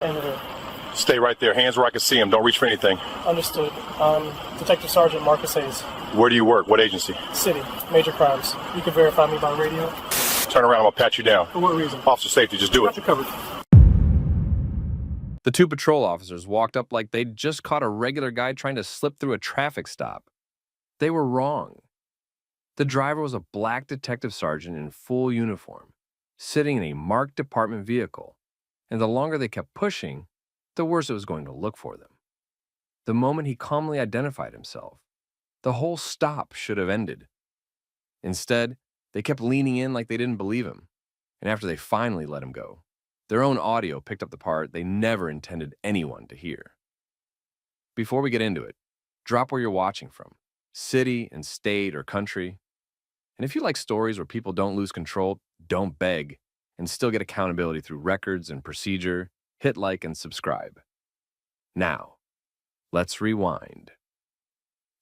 End of it. Stay right there. Hands where I can see them. Don't reach for anything. Understood. Detective Sergeant Marcus Hayes. Where do you work? What agency? City. Major crimes. You can verify me by radio. Turn around. I'm going to pat you down. For what reason? Officer safety. Just do Got it. you covered. The two patrol officers walked up like they'd just caught a regular guy trying to slip through a traffic stop. They were wrong. The driver was a black detective sergeant in full uniform, sitting in a marked department vehicle, and the longer they kept pushing, the worse it was going to look for them. The moment he calmly identified himself, the whole stop should have ended. Instead, they kept leaning in like they didn't believe him, and after they finally let him go, their own audio picked up the part they never intended anyone to hear. Before we get into it, drop where you're watching from, city and state or country. And if you like stories where people don't lose control, don't beg, and still get accountability through records and procedure, hit like and subscribe. Now, let's rewind.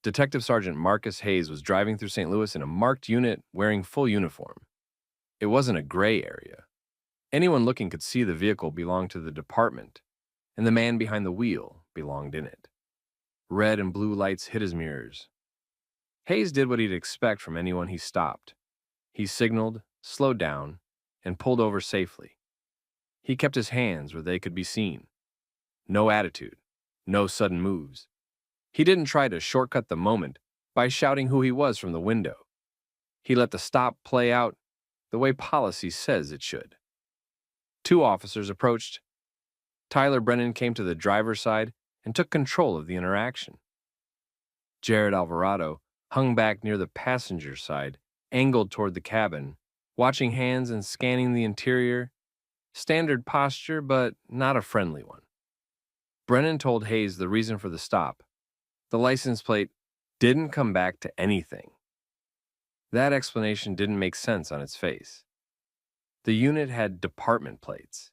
Detective Sergeant Marcus Hayes was driving through St. Louis in a marked unit wearing full uniform. It wasn't a gray area. Anyone looking could see the vehicle belonged to the department, and the man behind the wheel belonged in it. Red and blue lights hit his mirrors. Hayes did what he'd expect from anyone he stopped. He signaled, slowed down, and pulled over safely. He kept his hands where they could be seen. No attitude, no sudden moves. He didn't try to shortcut the moment by shouting who he was from the window. He let the stop play out the way policy says it should. Two officers approached. Tyler Brennan came to the driver's side and took control of the interaction. Jared Alvarado hung back near the passenger side, angled toward the cabin, watching hands and scanning the interior. Standard posture, but not a friendly one. Brennan told Hayes the reason for the stop. The license plate didn't come back to anything. That explanation didn't make sense on its face. The unit had department plates.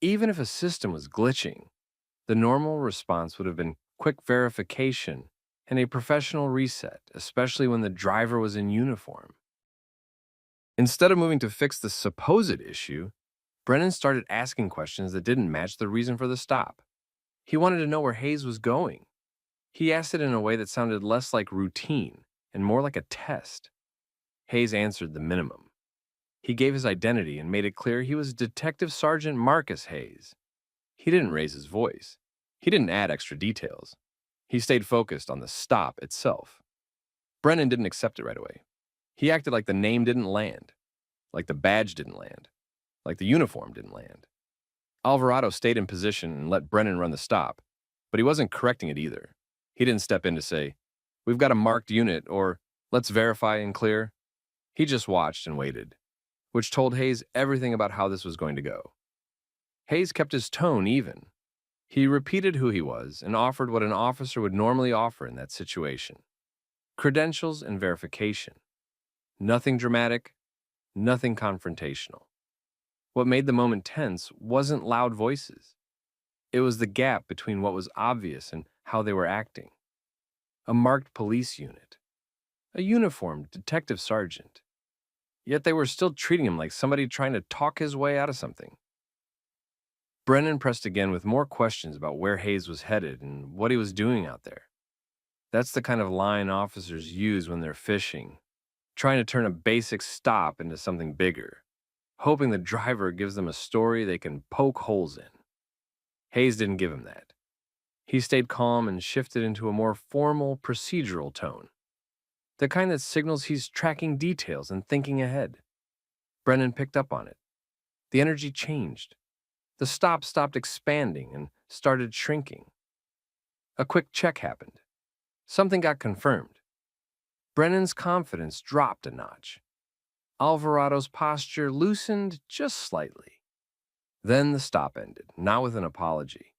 Even if a system was glitching, the normal response would have been quick verification and a professional reset, especially when the driver was in uniform. Instead of moving to fix the supposed issue, Brennan started asking questions that didn't match the reason for the stop. He wanted to know where Hayes was going. He asked it in a way that sounded less like routine and more like a test. Hayes answered the minimum. He gave his identity and made it clear he was Detective Sergeant Marcus Hayes. He didn't raise his voice. He didn't add extra details. He stayed focused on the stop itself. Brennan didn't accept it right away. He acted like the name didn't land, like the badge didn't land, like the uniform didn't land. Alvarado stayed in position and let Brennan run the stop, but he wasn't correcting it either. He didn't step in to say, "We've got a marked unit," or "Let's verify and clear." He just watched and waited, which told Hayes everything about how this was going to go. Hayes kept his tone even. He repeated who he was and offered what an officer would normally offer in that situation: credentials and verification. Nothing dramatic, nothing confrontational. What made the moment tense wasn't loud voices. It was the gap between what was obvious and how they were acting. A marked police unit. A uniformed detective sergeant. Yet they were still treating him like somebody trying to talk his way out of something. Brennan pressed again with more questions about where Hayes was headed and what he was doing out there. That's the kind of line officers use when they're fishing, trying to turn a basic stop into something bigger, hoping the driver gives them a story they can poke holes in. Hayes didn't give him that. He stayed calm and shifted into a more formal, procedural tone, the kind that signals he's tracking details and thinking ahead. Brennan picked up on it. The energy changed. The stop stopped expanding and started shrinking. A quick check happened. Something got confirmed. Brennan's confidence dropped a notch. Alvarado's posture loosened just slightly. Then the stop ended, not with an apology.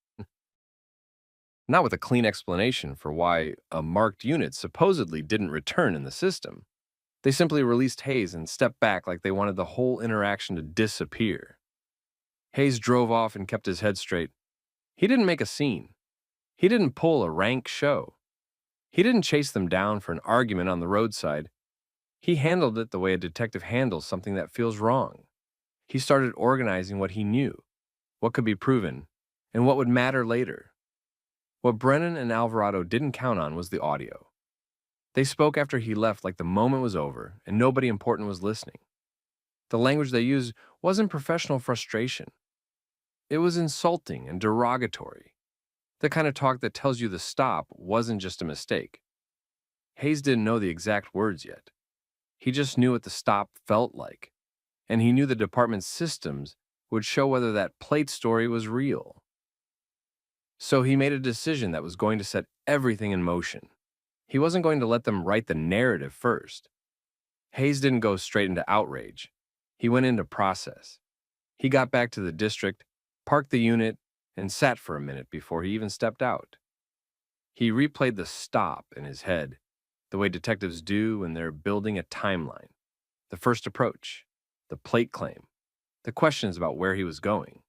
Not with a clean explanation for why a marked unit supposedly didn't return in the system. They simply released Hayes and stepped back like they wanted the whole interaction to disappear. Hayes drove off and kept his head straight. He didn't make a scene. He didn't pull a rank show. He didn't chase them down for an argument on the roadside. He handled it the way a detective handles something that feels wrong. He started organizing what he knew, what could be proven, and what would matter later. What Brennan and Alvarado didn't count on was the audio. They spoke after he left like the moment was over and nobody important was listening. The language they used wasn't professional frustration. It was insulting and derogatory, the kind of talk that tells you the stop wasn't just a mistake. Hayes didn't know the exact words yet. He just knew what the stop felt like, and he knew the department's systems would show whether that plate story was real. So he made a decision that was going to set everything in motion. He wasn't going to let them write the narrative first. Hayes didn't go straight into outrage. He went into process. He got back to the district, parked the unit, and sat for a minute before he even stepped out. He replayed the stop in his head, the way detectives do when they're building a timeline. The first approach, the plate claim, the questions about where he was going,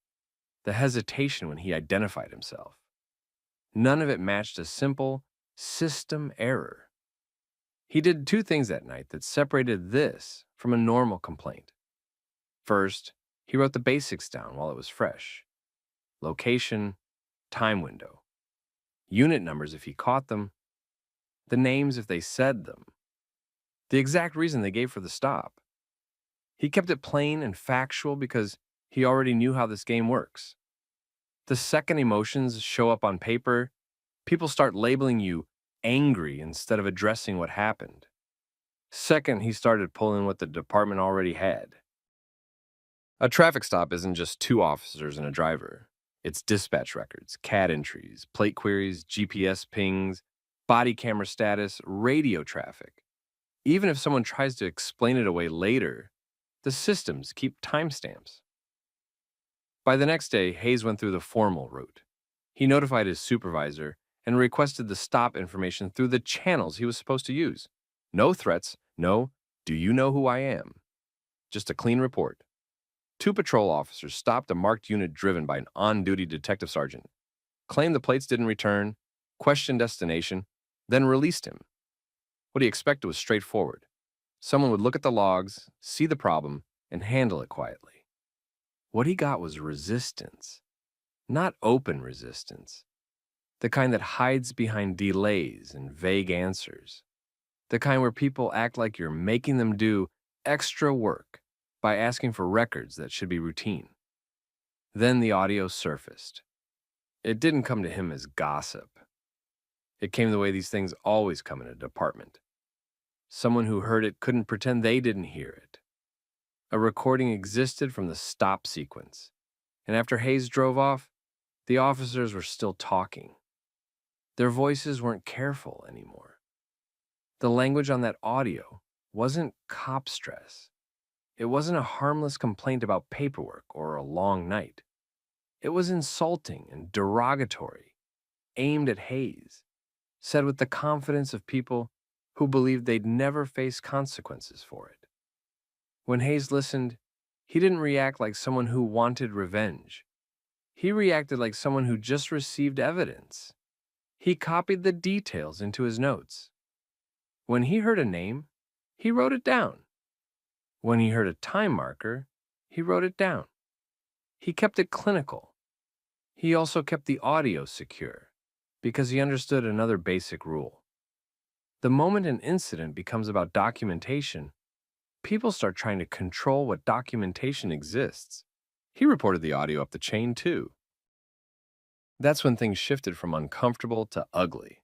the hesitation when he identified himself. None of it matched a simple system error. He did two things that night that separated this from a normal complaint. First, he wrote the basics down while it was fresh. Location, time window, unit numbers if he caught them, the names if they said them, the exact reason they gave for the stop. He kept it plain and factual because he already knew how this game works. The second emotions show up on paper, people start labeling you angry instead of addressing what happened. Second, he started pulling what the department already had. A traffic stop isn't just two officers and a driver. It's dispatch records, CAD entries, plate queries, GPS pings, body camera status, radio traffic. Even if someone tries to explain it away later, the systems keep timestamps. By the next day, Hayes went through the formal route. He notified his supervisor and requested the stop information through the channels he was supposed to use. No threats, no, do you know who I am? Just a clean report. 2 patrol officers stopped a marked unit driven by an on-duty detective sergeant, claimed the plates didn't return, questioned destination, then released him. What he expected was straightforward. Someone would look at the logs, see the problem, and handle it quietly. What he got was resistance. Not open resistance. The kind that hides behind delays and vague answers. The kind where people act like you're making them do extra work by asking for records that should be routine. Then the audio surfaced. It didn't come to him as gossip. It came the way these things always come in a department. Someone who heard it couldn't pretend they didn't hear it. A recording existed from the stop sequence, and after Hayes drove off, the officers were still talking. Their voices weren't careful anymore. The language on that audio wasn't cop stress. It wasn't a harmless complaint about paperwork or a long night. It was insulting and derogatory, aimed at Hayes, said with the confidence of people who believed they'd never face consequences for it. When Hayes listened, he didn't react like someone who wanted revenge. He reacted like someone who just received evidence. He copied the details into his notes. When he heard a name, he wrote it down. When he heard a time marker, he wrote it down. He kept it clinical. He also kept the audio secure because he understood another basic rule. The moment an incident becomes about documentation, people start trying to control what documentation exists. He reported the audio up the chain too. That's when things shifted from uncomfortable to ugly.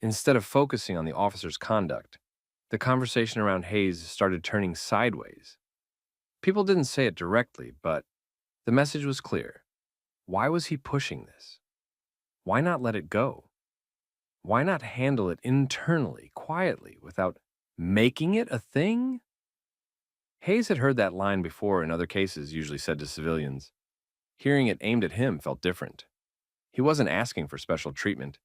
Instead of focusing on the officer's conduct, the conversation around Hayes started turning sideways. People didn't say it directly, but the message was clear. Why was he pushing this? Why not let it go? Why not handle it internally, quietly, without making it a thing? Hayes had heard that line before in other cases usually said to civilians. Hearing it aimed at him felt different. He wasn't asking for special treatment.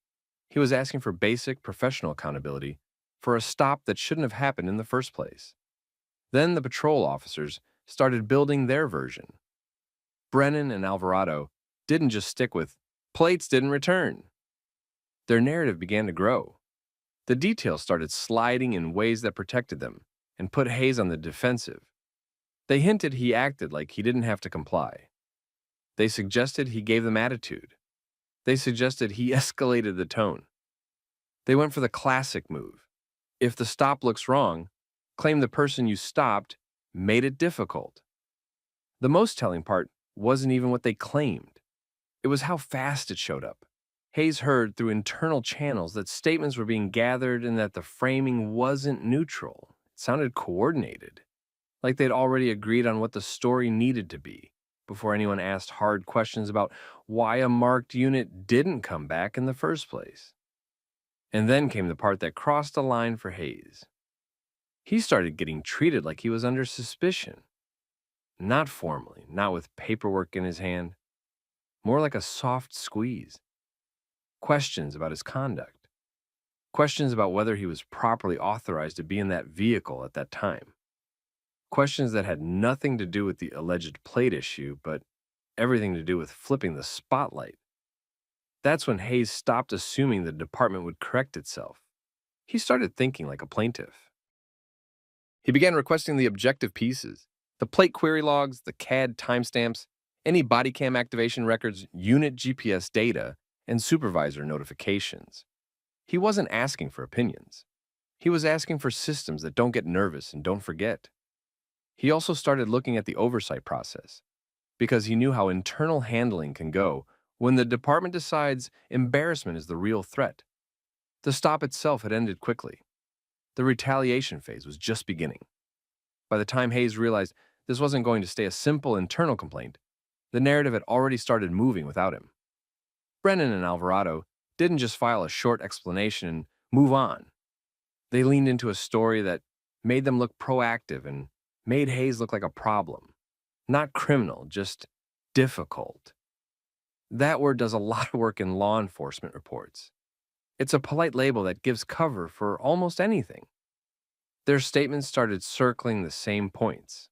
He was asking for basic professional accountability for a stop that shouldn't have happened in the first place. Then the patrol officers started building their version. Brennan and Alvarado didn't just stick with, plates didn't return. Their narrative began to grow. The details started sliding in ways that protected them and put Hayes on the defensive. They hinted he acted like he didn't have to comply. They suggested he gave them attitude. They suggested he escalated the tone. They went for the classic move. If the stop looks wrong, claim the person you stopped made it difficult. The most telling part wasn't even what they claimed. It was how fast it showed up. Hayes heard through internal channels that statements were being gathered and that the framing wasn't neutral. It sounded coordinated, like they'd already agreed on what the story needed to be before anyone asked hard questions about why a marked unit didn't come back in the first place. And then came the part that crossed a line for Hayes. He started getting treated like he was under suspicion. Not formally, not with paperwork in his hand, more like a soft squeeze. Questions about his conduct. Questions about whether he was properly authorized to be in that vehicle at that time. Questions that had nothing to do with the alleged plate issue, but everything to do with flipping the spotlight. That's when Hayes stopped assuming the department would correct itself. He started thinking like a plaintiff. He began requesting the objective pieces, the plate query logs, the CAD timestamps, any Bodycam activation records, unit GPS data, and supervisor notifications. He wasn't asking for opinions. He was asking for systems that don't get nervous and don't forget. He also started looking at the oversight process, because he knew how internal handling can go when the department decides embarrassment is the real threat. The stop itself had ended quickly. The retaliation phase was just beginning. By the time Hayes realized this wasn't going to stay a simple internal complaint, the narrative had already started moving without him. Brennan and Alvarado didn't just file a short explanation and move on. They leaned into a story that made them look proactive and made Hayes look like a problem. Not criminal, just difficult. That word does a lot of work in law enforcement reports. It's a polite label that gives cover for almost anything. Their statements started circling the same points.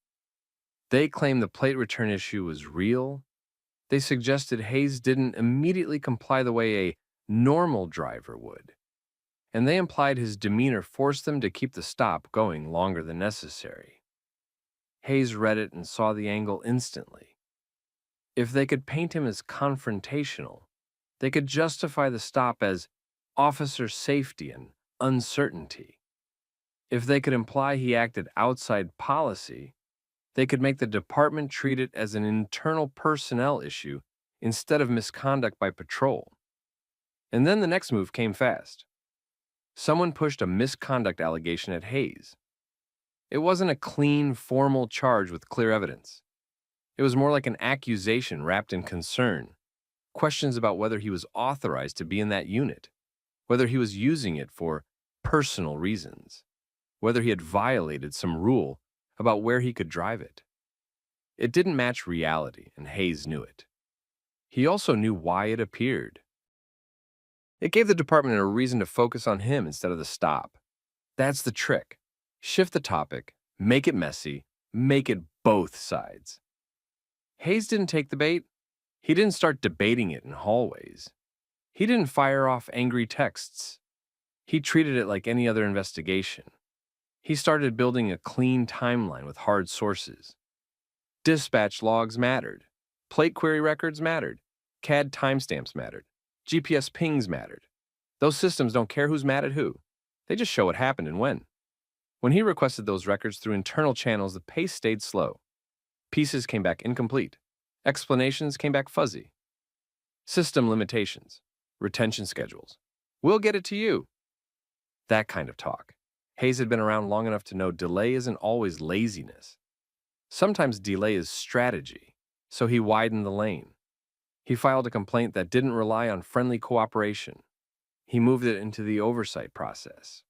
They claimed the plate return issue was real. They suggested Hayes didn't immediately comply the way a normal driver would. And they implied his demeanor forced them to keep the stop going longer than necessary. Hayes read it and saw the angle instantly. If they could paint him as confrontational, they could justify the stop as officer safety and uncertainty. If they could imply he acted outside policy, they could make the department treat it as an internal personnel issue instead of misconduct by patrol. And then the next move came fast. Someone pushed a misconduct allegation at Hayes. It wasn't a clean, formal charge with clear evidence. It was more like an accusation wrapped in concern, questions about whether he was authorized to be in that unit, whether he was using it for personal reasons, whether he had violated some rule about where he could drive it. It didn't match reality, and Hayes knew it. He also knew why it appeared. It gave the department a reason to focus on him instead of the stop. That's the trick. Shift the topic, make it messy, make it both sides. Hayes didn't take the bait. He didn't start debating it in hallways. He didn't fire off angry texts. He treated it like any other investigation. He started building a clean timeline with hard sources. Dispatch logs mattered. Plate query records mattered. CAD timestamps mattered. GPS pings mattered. Those systems don't care who's mad at who. They just show what happened and when. When he requested those records through internal channels, the pace stayed slow. Pieces came back incomplete. Explanations came back fuzzy. System limitations. Retention schedules. We'll get it to you. That kind of talk. Hayes had been around long enough to know delay isn't always laziness. Sometimes delay is strategy, so he widened the lane. He filed a complaint that didn't rely on friendly cooperation. He moved it into the oversight process.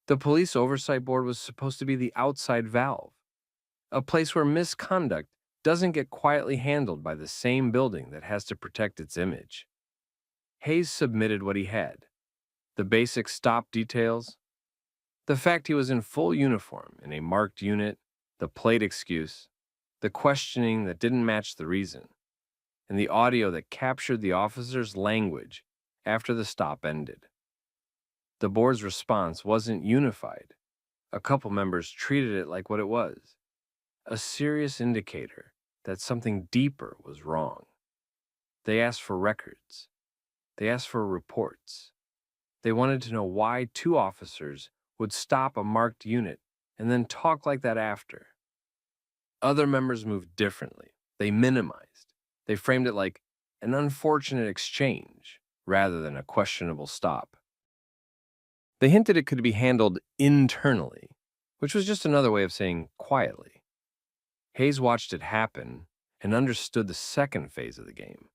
The police oversight board was supposed to be the outside valve, a place where misconduct doesn't get quietly handled by the same building that has to protect its image. Hayes submitted what he had. The basic stop details, the fact he was in full uniform in a marked unit, the plate excuse, the questioning that didn't match the reason, and the audio that captured the officer's language after the stop ended. The board's response wasn't unified. A couple members treated it like what it was, a serious indicator that something deeper was wrong. They asked for records. They asked for reports. They wanted to know why two officers would stop a marked unit and then talk like that after. Other members moved differently. They minimized. They framed it like an unfortunate exchange rather than a questionable stop. They hinted it could be handled internally, which was just another way of saying quietly. Hayes watched it happen and understood the second phase of the game.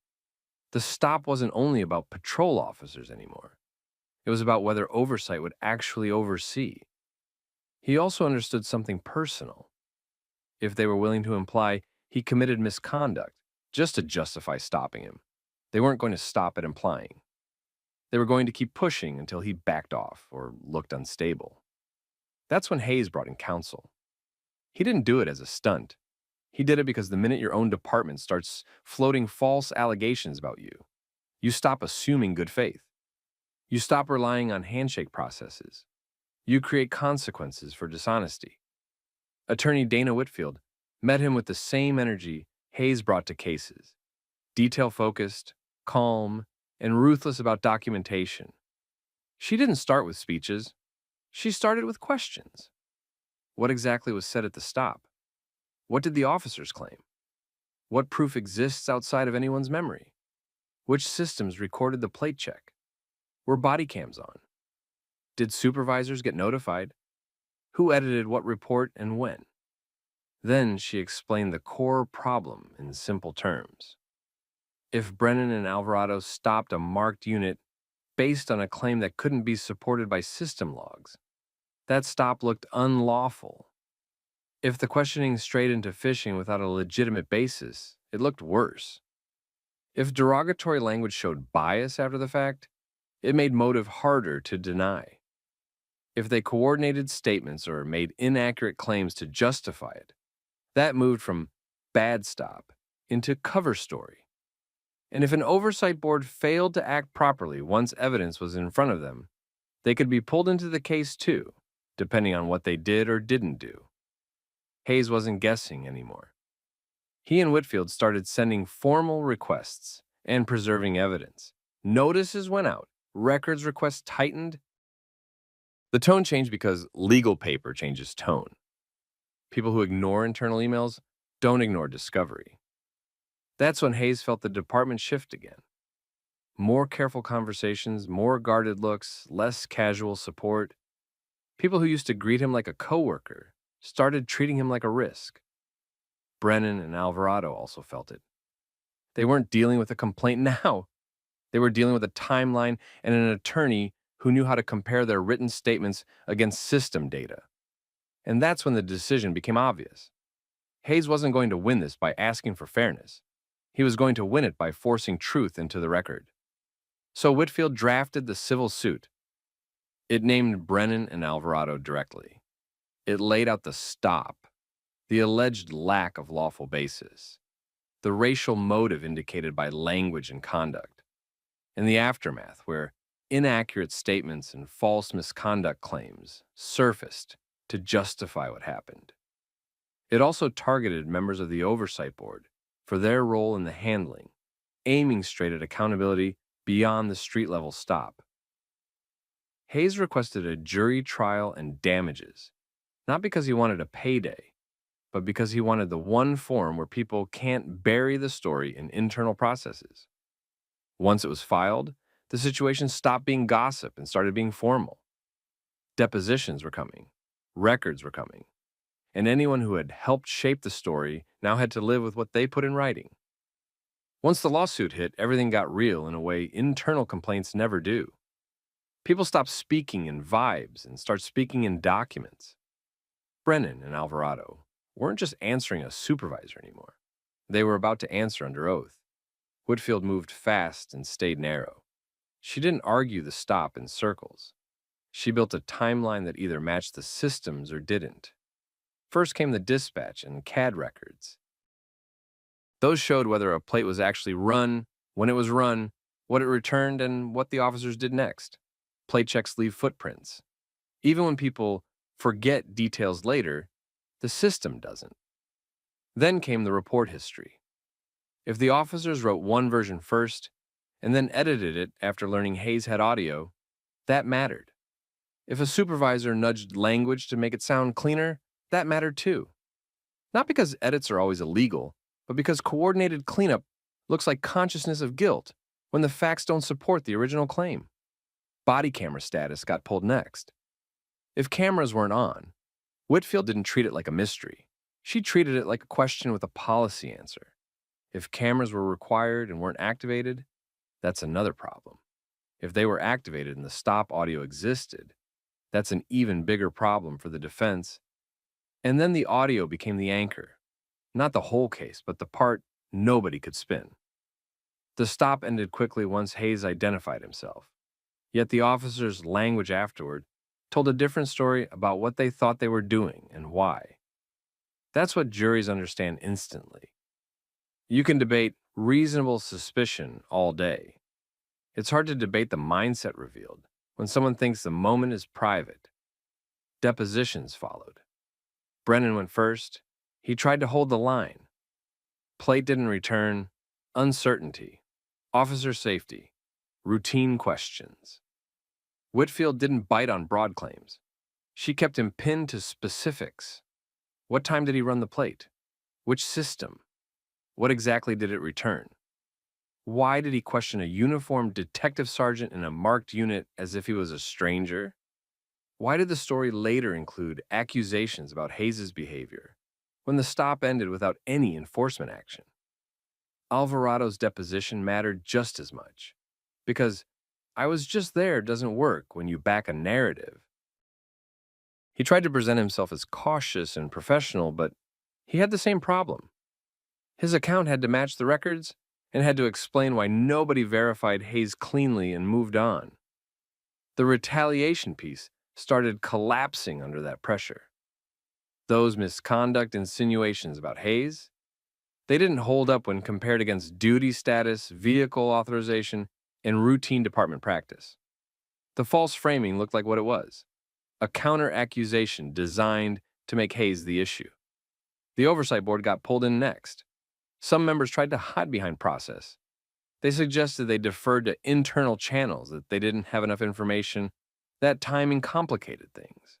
The stop wasn't only about patrol officers anymore. It was about whether oversight would actually oversee. He also understood something personal. If they were willing to imply he committed misconduct just to justify stopping him, they weren't going to stop at implying. They were going to keep pushing until he backed off or looked unstable. That's when Hayes brought in counsel. He didn't do it as a stunt. He did it because the minute your own department starts floating false allegations about you, you stop assuming good faith. You stop relying on handshake processes. You create consequences for dishonesty. Attorney Dana Whitfield met him with the same energy Hayes brought to cases: detail-focused, calm, and ruthless about documentation. She didn't start with speeches. She started with questions. What exactly was said at the stop? What did the officers claim? What proof exists outside of anyone's memory? Which systems recorded the plate check? Were body cams on? Did supervisors get notified? Who edited what report and when? Then she explained the core problem in simple terms. If Brennan and Alvarado stopped a marked unit based on a claim that couldn't be supported by system logs, that stop looked unlawful. If the questioning strayed into fishing without a legitimate basis, it looked worse. If derogatory language showed bias after the fact, it made motive harder to deny. If they coordinated statements or made inaccurate claims to justify it, that moved from bad stop into cover story. And if an oversight board failed to act properly once evidence was in front of them, they could be pulled into the case too, depending on what they did or didn't do. Hayes wasn't guessing anymore. He and Whitfield started sending formal requests and preserving evidence. Notices went out. Records requests tightened. The tone changed because legal paper changes tone. People who ignore internal emails don't ignore discovery. That's when Hayes felt the department shift again. More careful conversations, more guarded looks, less casual support. People who used to greet him like a coworker started treating him like a risk. Brennan and Alvarado also felt it. They weren't dealing with a complaint now. They were dealing with a timeline and an attorney who knew how to compare their written statements against system data. And that's when the decision became obvious. Hayes wasn't going to win this by asking for fairness. He was going to win it by forcing truth into the record. So Whitfield drafted the civil suit. It named Brennan and Alvarado directly. It laid out the stop, the alleged lack of lawful basis, the racial motive indicated by language and conduct, and the aftermath where inaccurate statements and false misconduct claims surfaced to justify what happened. It also targeted members of the oversight board for their role in the handling, aiming straight at accountability beyond the street-level stop. Hayes requested a jury trial and damages, not because he wanted a payday, but because he wanted the one forum where people can't bury the story in internal processes. Once it was filed, the situation stopped being gossip and started being formal. Depositions were coming, records were coming, and anyone who had helped shape the story now had to live with what they put in writing. Once the lawsuit hit, everything got real in a way internal complaints never do. People stopped speaking in vibes and start speaking in documents. Brennan and Alvarado weren't just answering a supervisor anymore. They were about to answer under oath. Whitfield moved fast and stayed narrow. She didn't argue the stop in circles. She built a timeline that either matched the systems or didn't. First came the dispatch and CAD records. Those showed whether a plate was actually run, when it was run, what it returned, and what the officers did next. Plate checks leave footprints. Even when people forget details later, the system doesn't. Then came the report history. If the officers wrote one version first and then edited it after learning Hayes had audio, that mattered. If a supervisor nudged language to make it sound cleaner, that mattered too. Not because edits are always illegal, but because coordinated cleanup looks like consciousness of guilt when the facts don't support the original claim. Body camera status got pulled next. If cameras weren't on, Whitfield didn't treat it like a mystery. She treated it like a question with a policy answer. If cameras were required and weren't activated, that's another problem. If they were activated and the stop audio existed, that's an even bigger problem for the defense. And then the audio became the anchor. Not the whole case, but the part nobody could spin. The stop ended quickly once Hayes identified himself. Yet the officers' language afterward told a different story about what they thought they were doing and why. That's what juries understand instantly. You can debate reasonable suspicion all day. It's hard to debate the mindset revealed when someone thinks the moment is private. Depositions followed. Brennan went first. He tried to hold the line. Plate didn't return. Uncertainty. Officer safety. Routine questions. Whitfield didn't bite on broad claims. She kept him pinned to specifics. What time did he run the plate? Which system? What exactly did it return? Why did he question a uniformed detective sergeant in a marked unit as if he was a stranger? Why did the story later include accusations about Hayes' behavior when the stop ended without any enforcement action? Alvarado's deposition mattered just as much, because "I was just there" doesn't work when you back a narrative. He tried to present himself as cautious and professional, but he had the same problem. His account had to match the records and had to explain why nobody verified Hayes cleanly and moved on. The retaliation piece started collapsing under that pressure. Those misconduct insinuations about Hayes, they didn't hold up when compared against duty status, vehicle authorization, and routine department practice. The false framing looked like what it was: a counter-accusation designed to make Hayes the issue. The oversight board got pulled in next. Some members tried to hide behind process. They suggested they deferred to internal channels, that they didn't have enough information, that timing complicated things.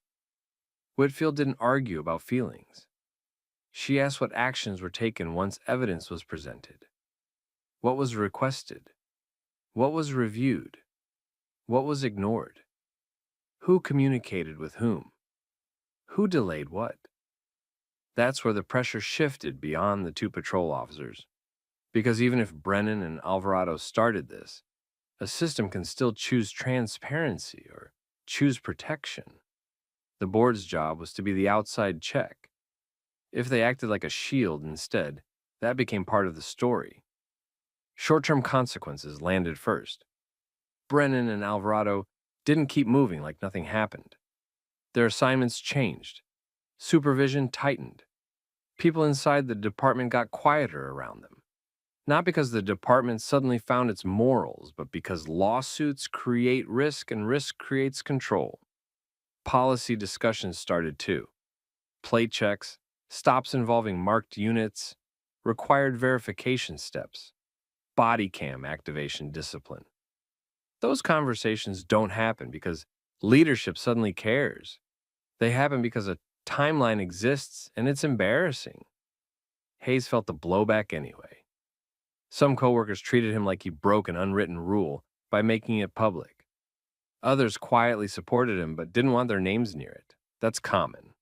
Whitfield didn't argue about feelings. She asked what actions were taken once evidence was presented. What was requested? What was reviewed? What was ignored? Who communicated with whom? Who delayed what? That's where the pressure shifted beyond the two patrol officers. Because even if Brennan and Alvarado started this, a system can still choose transparency or choose protection. The board's job was to be the outside check. If they acted like a shield instead, that became part of the story. Short-term consequences landed first. Brennan and Alvarado didn't keep moving like nothing happened. Their assignments changed. Supervision tightened. People inside the department got quieter around them. Not because the department suddenly found its morals, but because lawsuits create risk and risk creates control. Policy discussions started too. Plate checks, stops involving marked units, required verification steps, Bodycam activation discipline. Those conversations don't happen because leadership suddenly cares. They happen because a timeline exists and it's embarrassing. Hayes felt the blowback anyway. Some coworkers treated him like he broke an unwritten rule by making it public. Others quietly supported him but didn't want their names near it. That's common.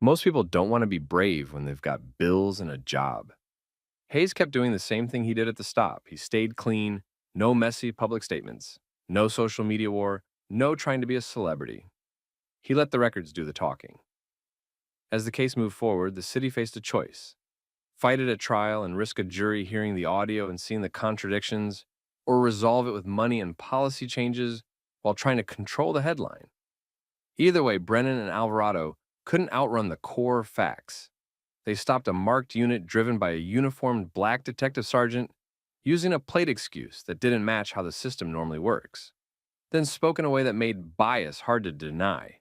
Most people don't want to be brave when they've got bills and a job. Hayes kept doing the same thing he did at the stop. He stayed clean, no messy public statements, no social media war, no trying to be a celebrity. He let the records do the talking. As the case moved forward, the city faced a choice: fight it at trial and risk a jury hearing the audio and seeing the contradictions, or resolve it with money and policy changes while trying to control the headline. Either way, Brennan and Alvarado couldn't outrun the core facts. They stopped a marked unit driven by a uniformed black detective sergeant using a plate excuse that didn't match how the system normally works, then spoke in a way that made bias hard to deny,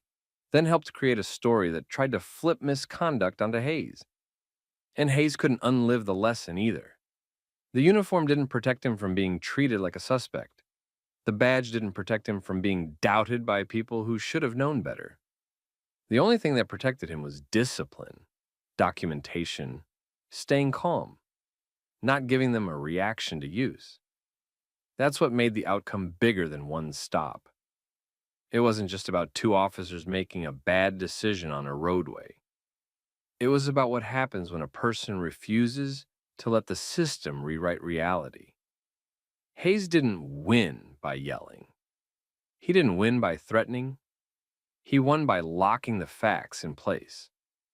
then helped create a story that tried to flip misconduct onto Hayes. And Hayes couldn't unlive the lesson either. The uniform didn't protect him from being treated like a suspect. The badge didn't protect him from being doubted by people who should have known better. The only thing that protected him was discipline, documentation, staying calm, not giving them a reaction to use. That's what made the outcome bigger than one stop. It wasn't just about two officers making a bad decision on a roadway. It was about what happens when a person refuses to let the system rewrite reality. Hayes didn't win by yelling. He didn't win by threatening. He won by locking the facts in place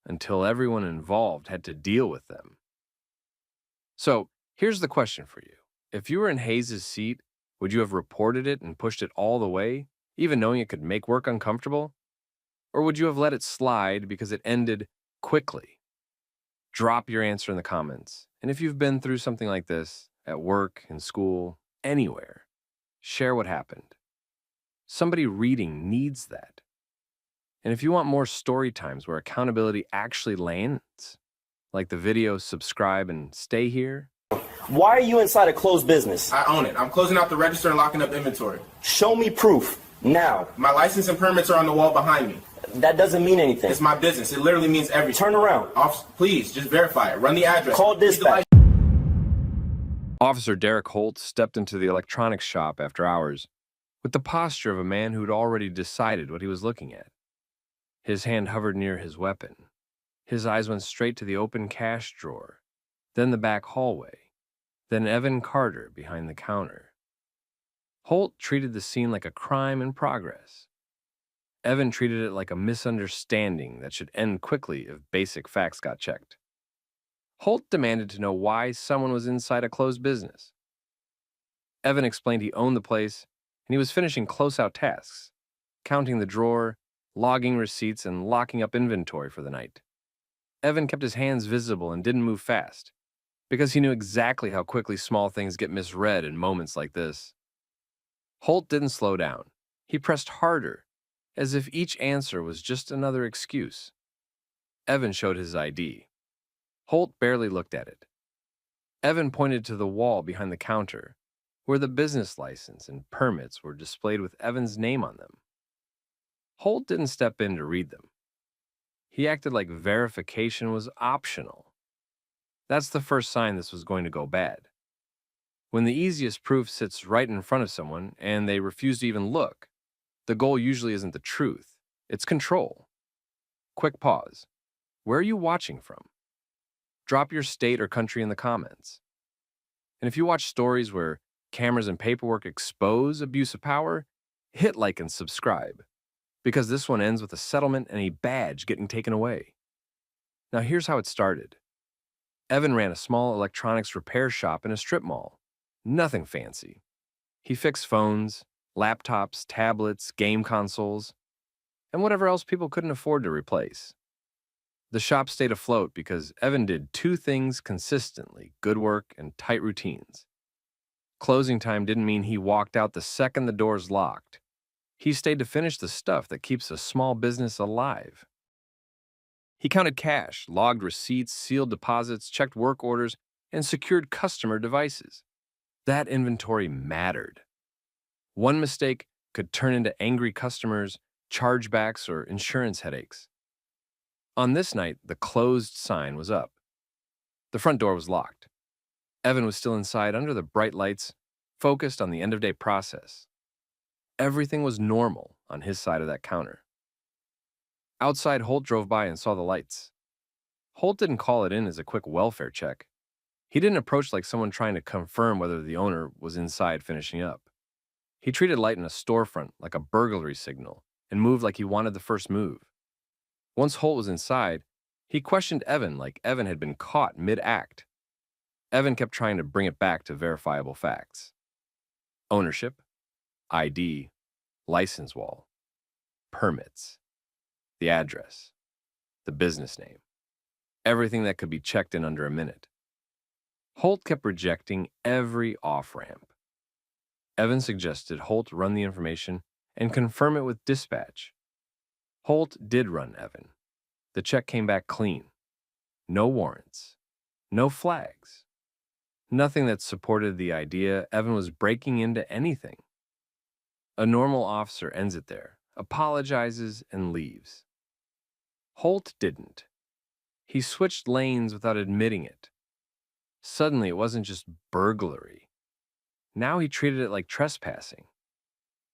until everyone involved had to deal with them. So, here's the question for you. If you were in Hayes' seat, would you have reported it and pushed it all the way, even knowing it could make work uncomfortable? Or would you have let it slide because it ended quickly? Drop your answer in the comments. And if you've been through something like this, at work, in school, anywhere, share what happened. Somebody reading needs that. And if you want more story times where accountability actually lands, like the video, subscribe, and stay here. Why are you inside a closed business? I own it. I'm closing out the register and locking up inventory. Show me proof, now. My license and permits are on the wall behind me. That doesn't mean anything. It's my business. It literally means everything. Turn around. Officer, please, just verify it. Run the address. Call dispatch. Officer Derek Holt stepped into the electronics shop after hours with the posture of a man who'd already decided what he was looking at. His hand hovered near his weapon. His eyes went straight to the open cash drawer, then the back hallway, then Evan Carter behind the counter. Holt treated the scene like a crime in progress. Evan treated it like a misunderstanding that should end quickly if basic facts got checked. Holt demanded to know why someone was inside a closed business. Evan explained he owned the place and he was finishing close-out tasks, counting the drawer, logging receipts, and locking up inventory for the night. Evan kept his hands visible and didn't move fast, because he knew exactly how quickly small things get misread in moments like this. Holt didn't slow down. He pressed harder, as if each answer was just another excuse. Evan showed his ID. Holt barely looked at it. Evan pointed to the wall behind the counter, where the business license and permits were displayed with Evan's name on them. Holt didn't step in to read them. He acted like verification was optional. That's the first sign this was going to go bad. When the easiest proof sits right in front of someone and they refuse to even look, the goal usually isn't the truth, it's control. Quick pause. Where are you watching from? Drop your state or country in the comments. And if you watch stories where cameras and paperwork expose abuse of power, hit like and subscribe, because this one ends with a settlement and a badge getting taken away. Now here's how it started. Evan ran a small electronics repair shop in a strip mall. Nothing fancy. He fixed phones, laptops, tablets, game consoles, and whatever else people couldn't afford to replace. The shop stayed afloat because Evan did two things consistently: good work and tight routines. Closing time didn't mean he walked out the second the doors locked. He stayed to finish the stuff that keeps a small business alive. He counted cash, logged receipts, sealed deposits, checked work orders, and secured customer devices. That inventory mattered. One mistake could turn into angry customers, chargebacks, or insurance headaches. On this night, the closed sign was up. The front door was locked. Evan was still inside under the bright lights, focused on the end-of-day process. Everything was normal on his side of that counter. Outside, Holt drove by and saw the lights. Holt didn't call it in as a quick welfare check. He didn't approach like someone trying to confirm whether the owner was inside finishing up. He treated light in a storefront like a burglary signal and moved like he wanted the first move. Once Holt was inside, he questioned Evan like Evan had been caught mid-act. Evan kept trying to bring it back to verifiable facts. Ownership, ID, license wall, permits, the address, the business name, everything that could be checked in under a minute. Holt kept rejecting every off-ramp. Evan suggested Holt run the information and confirm it with dispatch. Holt did run Evan. The check came back clean. No warrants, No flags. Nothing that supported the idea Evan was breaking into anything. A normal officer ends it there, apologizes, and leaves. Holt didn't. He switched lanes without admitting it. Suddenly, it wasn't just burglary. Now he treated it like trespassing.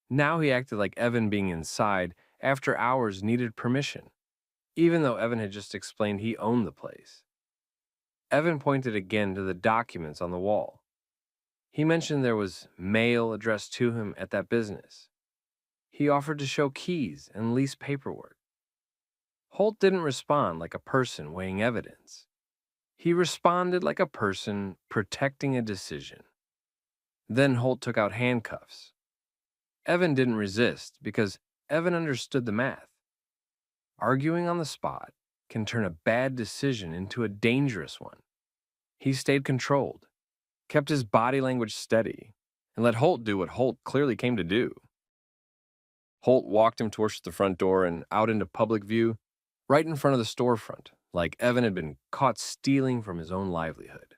Now he acted like Evan being inside after hours needed permission, even though Evan had just explained he owned the place. Evan pointed again to the documents on the wall. He mentioned there was mail addressed to him at that business. He offered to show keys and lease paperwork. Holt didn't respond like a person weighing evidence. He responded like a person protecting a decision. Then Holt took out handcuffs. Evan didn't resist because Evan understood the math. Arguing on the spot can turn a bad decision into a dangerous one. He stayed controlled, kept his body language steady, and let Holt do what Holt clearly came to do. Holt walked him towards the front door and out into public view, right in front of the storefront, like Evan had been caught stealing from his own livelihood.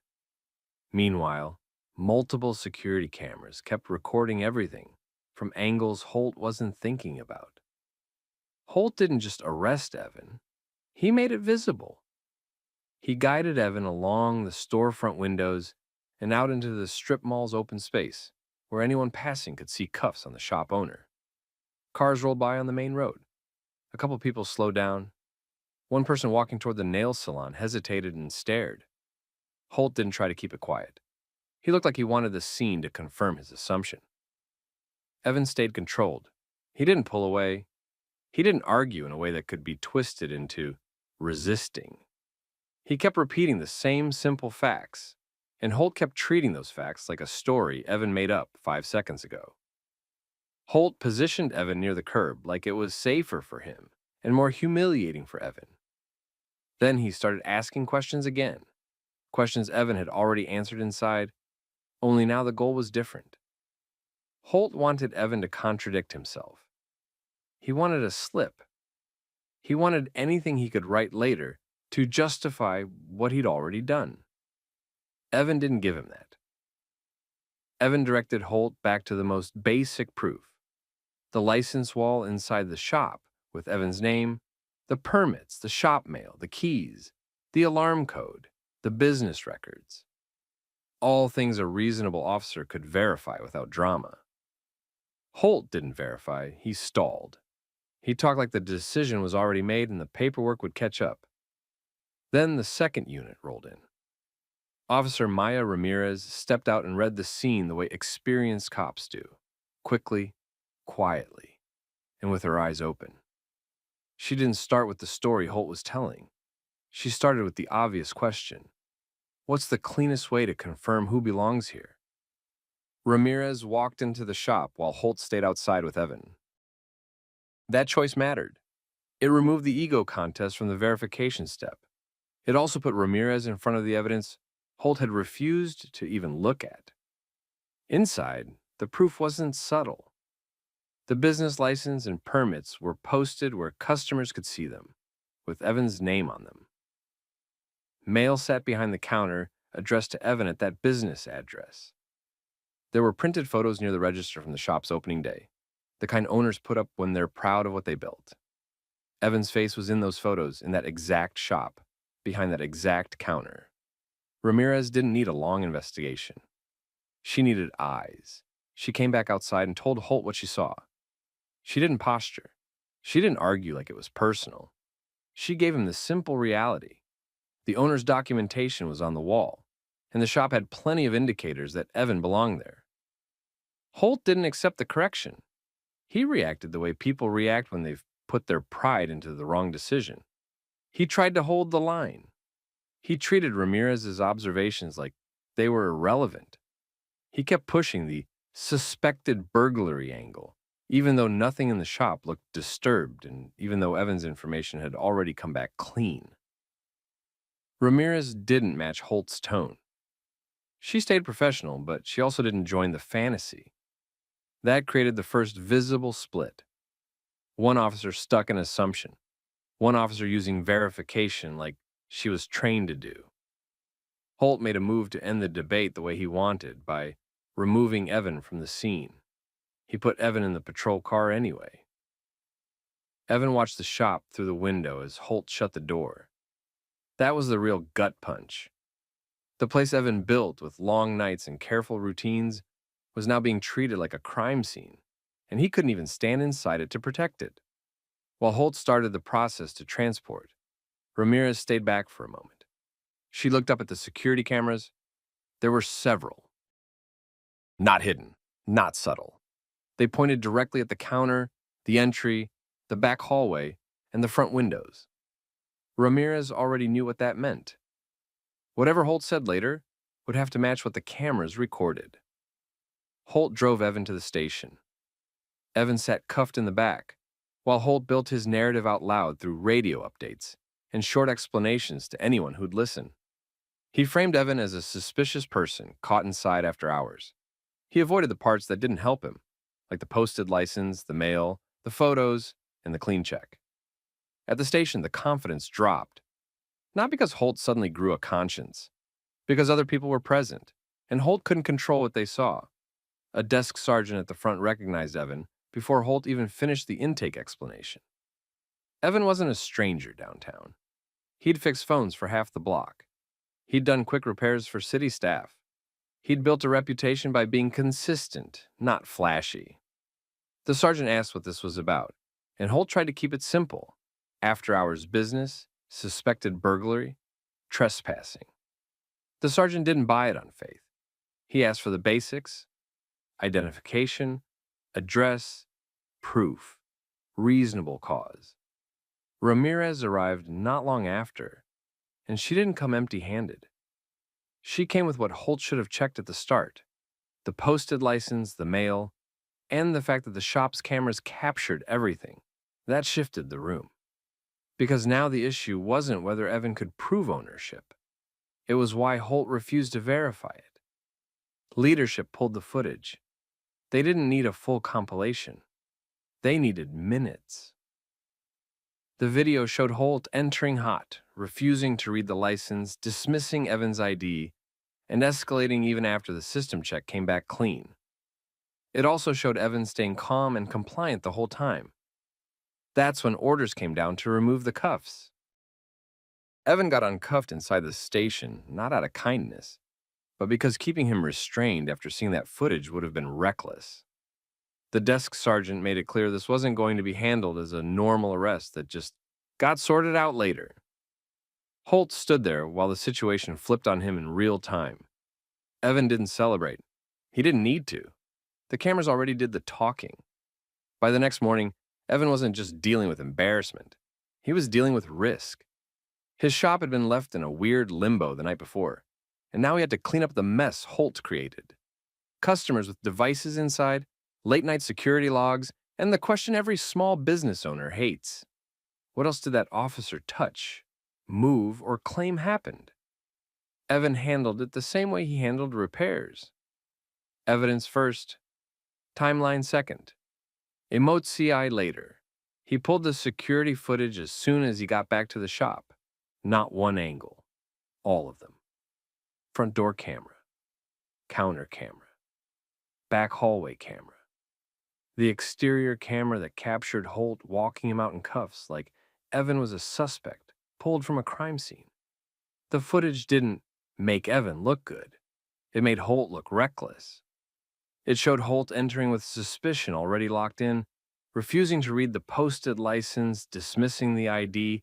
Meanwhile, multiple security cameras kept recording everything from angles Holt wasn't thinking about. Holt didn't just arrest Evan, he made it visible. He guided Evan along the storefront windows and out into the strip mall's open space, where anyone passing could see cuffs on the shop owner. Cars rolled by on the main road. A couple people slowed down. One person walking toward the nail salon hesitated and stared. Holt didn't try to keep it quiet. He looked like he wanted the scene to confirm his assumption. Evan stayed controlled. He didn't pull away. He didn't argue in a way that could be twisted into resisting. He kept repeating the same simple facts, and Holt kept treating those facts like a story Evan made up 5 seconds ago. Holt positioned Evan near the curb like it was safer for him and more humiliating for Evan. Then he started asking questions again, questions Evan had already answered inside, only now the goal was different. Holt wanted Evan to contradict himself. He wanted a slip. He wanted anything he could write later to justify what he'd already done. Evan didn't give him that. Evan directed Holt back to the most basic proof: the license wall inside the shop with Evan's name, the permits, the shop mail, the keys, the alarm code, the business records. All things a reasonable officer could verify without drama. Holt didn't verify, he stalled. He talked like the decision was already made and the paperwork would catch up. Then the second unit rolled in. Officer Maya Ramirez stepped out and read the scene the way experienced cops do, quickly, quietly, and with her eyes open. She didn't start with the story Holt was telling. She started with the obvious question: what's the cleanest way to confirm who belongs here? Ramirez walked into the shop while Holt stayed outside with Evan. That choice mattered. It removed the ego contest from the verification step. It also put Ramirez in front of the evidence Holt had refused to even look at. Inside, the proof wasn't subtle. The business license and permits were posted where customers could see them, with Evan's name on them. Mail sat behind the counter, addressed to Evan at that business address. There were printed photos near the register from the shop's opening day, the kind owners put up when they're proud of what they built. Evan's face was in those photos, in that exact shop, behind that exact counter. Ramirez didn't need a long investigation. She needed eyes. She came back outside and told Holt what she saw. She didn't posture. She didn't argue like it was personal. She gave him the simple reality. The owner's documentation was on the wall, and the shop had plenty of indicators that Evan belonged there. Holt didn't accept the correction. He reacted the way people react when they've put their pride into the wrong decision. He tried to hold the line. He treated Ramirez's observations like they were irrelevant. He kept pushing the suspected burglary angle, even though nothing in the shop looked disturbed and even though Evan's information had already come back clean. Ramirez didn't match Holt's tone. She stayed professional, but she also didn't join the fantasy. That created the first visible split. One officer stuck an assumption. One officer using verification like she was trained to do. Holt made a move to end the debate the way he wanted by removing Evan from the scene. He put Evan in the patrol car anyway. Evan watched the shop through the window as Holt shut the door. That was the real gut punch. The place Evan built with long nights and careful routines was now being treated like a crime scene, and he couldn't even stand inside it to protect it. While Holt started the process to transport, Ramirez stayed back for a moment. She looked up at the security cameras. There were several. Not hidden, not subtle. They pointed directly at the counter, the entry, the back hallway, and the front windows. Ramirez already knew what that meant. Whatever Holt said later would have to match what the cameras recorded. Holt drove Evan to the station. Evan sat cuffed in the back, while Holt built his narrative out loud through radio updates and short explanations to anyone who'd listen. He framed Evan as a suspicious person caught inside after hours. He avoided the parts that didn't help him, like the posted license, the mail, the photos, and the clean check. At the station, the confidence dropped. Not because Holt suddenly grew a conscience, because other people were present, and Holt couldn't control what they saw. A desk sergeant at the front recognized Evan before Holt even finished the intake explanation. Evan wasn't a stranger downtown. He'd fixed phones for half the block. He'd done quick repairs for city staff. He'd built a reputation by being consistent, not flashy. The sergeant asked what this was about, and Holt tried to keep it simple. After-hours business, suspected burglary, trespassing. The sergeant didn't buy it on faith. He asked for the basics: identification, address, proof, reasonable cause. Ramirez arrived not long after, and she didn't come empty-handed. She came with what Holt should have checked at the start: the posted license, the mail, and the fact that the shop's cameras captured everything. That shifted the room. Because now the issue wasn't whether Evan could prove ownership. It was why Holt refused to verify it. Leadership pulled the footage. They didn't need a full compilation. They needed minutes. The video showed Holt entering hot, refusing to read the license, dismissing Evan's ID, and escalating even after the system check came back clean. It also showed Evan staying calm and compliant the whole time. That's when orders came down to remove the cuffs. Evan got uncuffed inside the station, not out of kindness, but because keeping him restrained after seeing that footage would have been reckless. The desk sergeant made it clear this wasn't going to be handled as a normal arrest that just got sorted out later. Holt stood there while the situation flipped on him in real time. Evan didn't celebrate. He didn't need to. The cameras already did the talking. By the next morning, Evan wasn't just dealing with embarrassment. He was dealing with risk. His shop had been left in a weird limbo the night before, and now he had to clean up the mess Holt created. Customers with devices inside, late-night security logs, and the question every small business owner hates: what else did that officer touch, move, or claim happened? Evan handled it the same way he handled repairs. Evidence first, timeline second. Emote CI later. He pulled the security footage as soon as he got back to the shop. Not one angle. All of them. Front door camera. Counter camera. Back hallway camera. The exterior camera that captured Holt walking him out in cuffs like Evan was a suspect pulled from a crime scene. The footage didn't make Evan look good. It made Holt look reckless. It showed Holt entering with suspicion already locked in, refusing to read the posted license, dismissing the ID,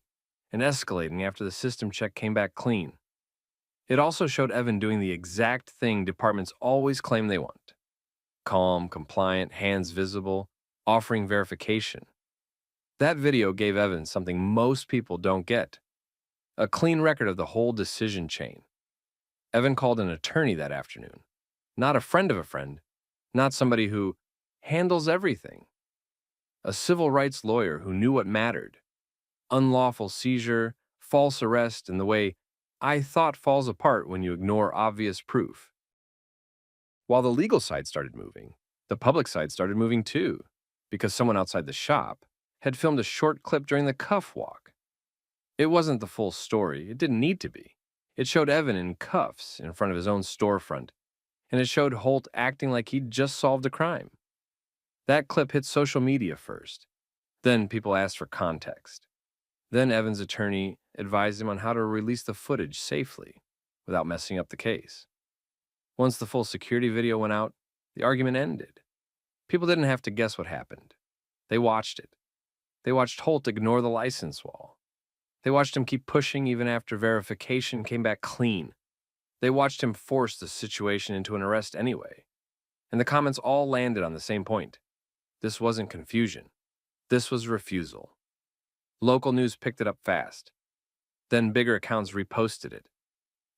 and escalating after the system check came back clean. It also showed Evan doing the exact thing departments always claim they want: calm, compliant, hands visible, offering verification. That video gave Evan something most people don't get: a clean record of the whole decision chain. Evan called an attorney that afternoon. Not a friend of a friend, not somebody who handles everything. A civil rights lawyer who knew what mattered: unlawful seizure, false arrest, and the way I thought falls apart when you ignore obvious proof. While the legal side started moving, the public side started moving too, because someone outside the shop had filmed a short clip during the cuff walk. It wasn't the full story. It didn't need to be. It showed Evan in cuffs in front of his own storefront, and it showed Holt acting like he'd just solved a crime. That clip hit social media first. Then people asked for context. Then Evan's attorney advised him on how to release the footage safely without messing up the case. Once the full security video went out, the argument ended. People didn't have to guess what happened. They watched it. They watched Holt ignore the license wall. They watched him keep pushing even after verification came back clean. They watched him force the situation into an arrest anyway. And the comments all landed on the same point. This wasn't confusion. This was refusal. Local news picked it up fast. Then bigger accounts reposted it.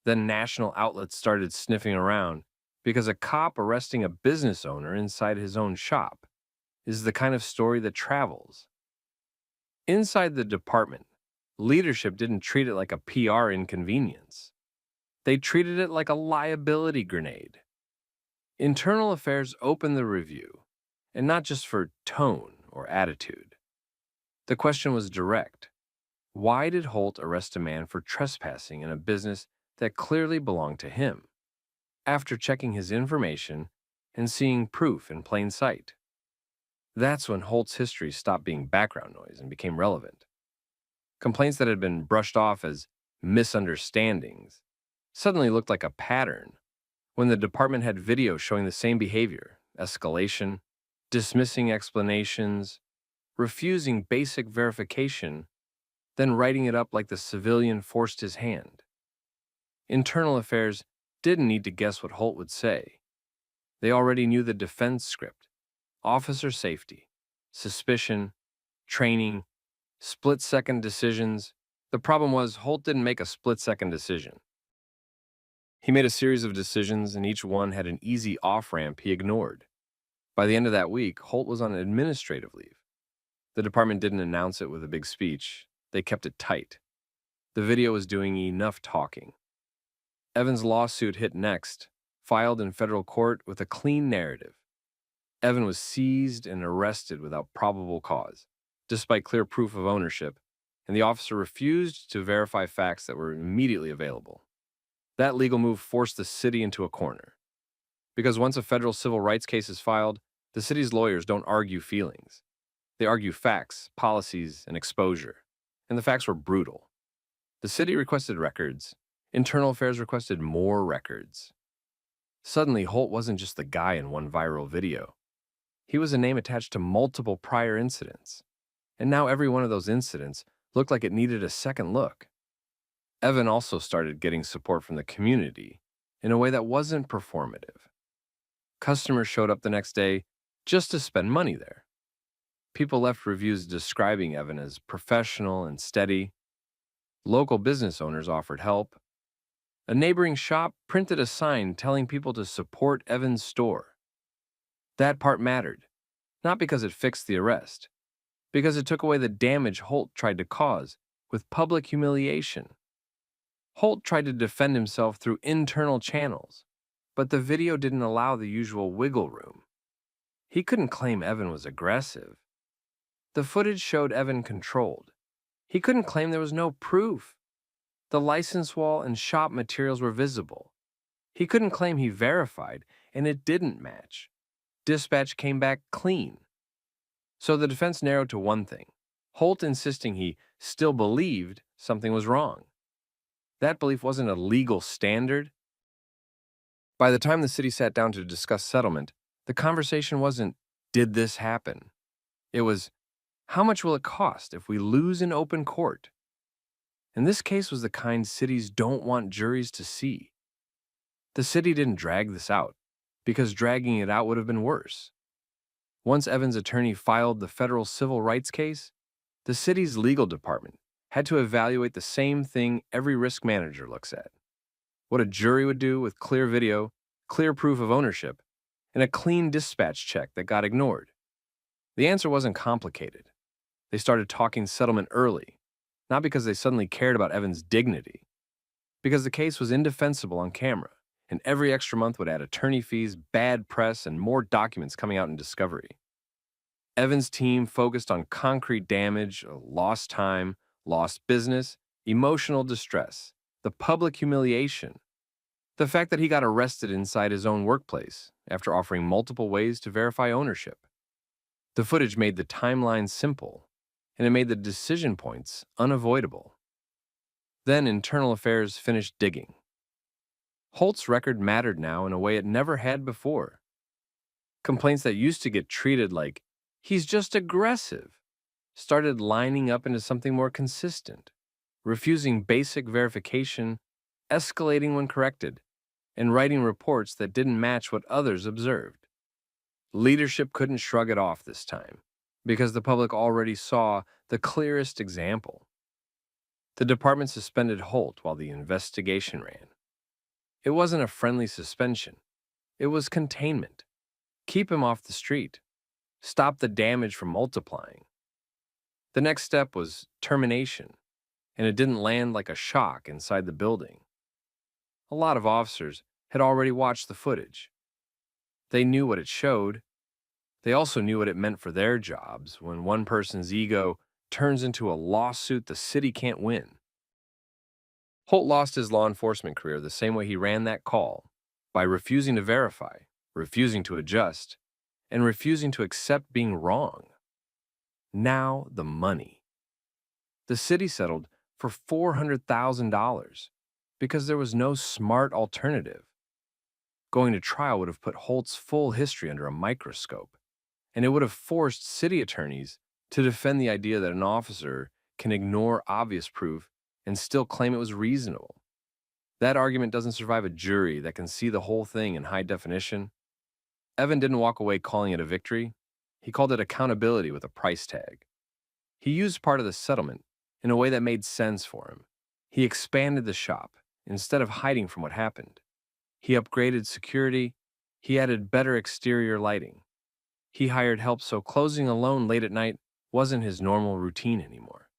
Then national outlets started sniffing around because a cop arresting a business owner inside his own shop is the kind of story that travels. Inside the department, leadership didn't treat it like a PR inconvenience. They treated it like a liability grenade. Internal Affairs opened the review, and not just for tone or attitude. The question was direct. Why did Holt arrest a man for trespassing in a business that clearly belonged to him, after checking his information and seeing proof in plain sight? That's when Holt's history stopped being background noise and became relevant. Complaints that had been brushed off as misunderstandings suddenly looked like a pattern when the department had video showing the same behavior: escalation, dismissing explanations, refusing basic verification, then writing it up like the civilian forced his hand. Internal Affairs didn't need to guess what Holt would say. They already knew the defense script: officer safety, suspicion, training, split-second decisions. The problem was Holt didn't make a split-second decision. He made a series of decisions, and each one had an easy off-ramp he ignored. By the end of that week, Holt was on administrative leave. The department didn't announce it with a big speech. They kept it tight. The video was doing enough talking. Evan's lawsuit hit next, filed in federal court with a clean narrative. Evan was seized and arrested without probable cause, despite clear proof of ownership, and the officer refused to verify facts that were immediately available. That legal move forced the city into a corner. Because once a federal civil rights case is filed, the city's lawyers don't argue feelings. They argue facts, policies, and exposure. And the facts were brutal. The city requested records. Internal Affairs requested more records. Suddenly, Holt wasn't just the guy in one viral video. He was a name attached to multiple prior incidents. And now every one of those incidents looked like it needed a second look. Evan also started getting support from the community in a way that wasn't performative. Customers showed up the next day just to spend money there. People left reviews describing Evan as professional and steady. Local business owners offered help. A neighboring shop printed a sign telling people to support Evan's store. That part mattered, not because it fixed the arrest, because it took away the damage Holt tried to cause with public humiliation. Holt tried to defend himself through internal channels, but the video didn't allow the usual wiggle room. He couldn't claim Evan was aggressive. The footage showed Evan controlled. He couldn't claim there was no proof. The license wall and shop materials were visible. He couldn't claim he verified, and it didn't match. Dispatch came back clean. So the defense narrowed to one thing: Holt insisting he still believed something was wrong. That belief wasn't a legal standard. By the time the city sat down to discuss settlement, the conversation wasn't, "Did this happen?" It was, "How much will it cost if we lose in open court?" And this case was the kind cities don't want juries to see. The city didn't drag this out, because dragging it out would have been worse. Once Evan's attorney filed the federal civil rights case, the city's legal department had to evaluate the same thing every risk manager looks at: what a jury would do with clear video, clear proof of ownership, and a clean dispatch check that got ignored. The answer wasn't complicated. They started talking settlement early, not because they suddenly cared about Evan's dignity, because the case was indefensible on camera, and every extra month would add attorney fees, bad press, and more documents coming out in discovery. Evan's team focused on concrete damage, lost time, lost business, emotional distress, the public humiliation, the fact that he got arrested inside his own workplace after offering multiple ways to verify ownership. The footage made the timeline simple, and it made the decision points unavoidable. Then Internal Affairs finished digging. Holt's record mattered now in a way it never had before. Complaints that used to get treated like, he's just aggressive, started lining up into something more consistent, refusing basic verification, escalating when corrected, and writing reports that didn't match what others observed. Leadership couldn't shrug it off this time, because the public already saw the clearest example. The department suspended Holt while the investigation ran. It wasn't a friendly suspension. It was containment. Keep him off the street. Stop the damage from multiplying. The next step was termination, and it didn't land like a shock inside the building. A lot of officers had already watched the footage. They knew what it showed. They also knew what it meant for their jobs when one person's ego turns into a lawsuit the city can't win. Holt lost his law enforcement career the same way he ran that call, by refusing to verify, refusing to adjust, and refusing to accept being wrong. Now the money. The city settled for $400,000 because there was no smart alternative. Going to trial would have put Holt's full history under a microscope, and it would have forced city attorneys to defend the idea that an officer can ignore obvious proof and still claim it was reasonable. That argument doesn't survive a jury that can see the whole thing in high definition. Evan didn't walk away calling it a victory. He called it accountability with a price tag. He used part of the settlement in a way that made sense for him. He expanded the shop instead of hiding from what happened. He upgraded security. He added better exterior lighting. He hired help so closing alone late at night wasn't his normal routine anymore.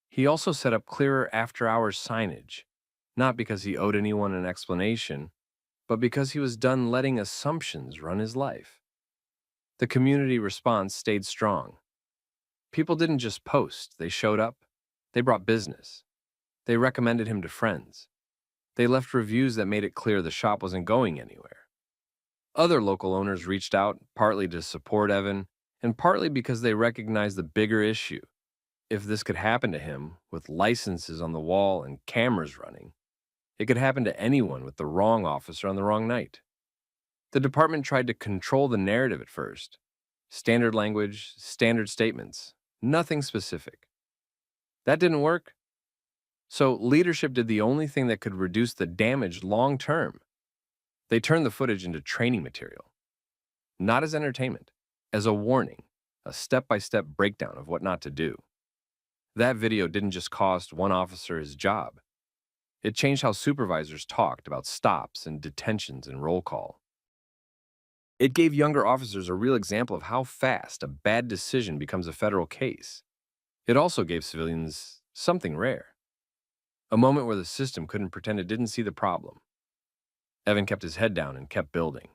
He also set up clearer after-hours signage, not because he owed anyone an explanation, but because he was done letting assumptions run his life. The community response stayed strong. People didn't just post, they showed up. They brought business. They recommended him to friends. They left reviews that made it clear the shop wasn't going anywhere. Other local owners reached out, partly to support Evan, and partly because they recognized the bigger issue. If this could happen to him, with licenses on the wall and cameras running, it could happen to anyone with the wrong officer on the wrong night. The department tried to control the narrative at first. Standard language, standard statements, nothing specific. That didn't work. So leadership did the only thing that could reduce the damage long term. They turned the footage into training material. Not as entertainment, as a warning, a step-by-step breakdown of what not to do. That video didn't just cost one officer his job. It changed how supervisors talked about stops and detentions and roll call. It gave younger officers a real example of how fast a bad decision becomes a federal case. It also gave civilians something rare. A moment where the system couldn't pretend it didn't see the problem. Evan kept his head down and kept building.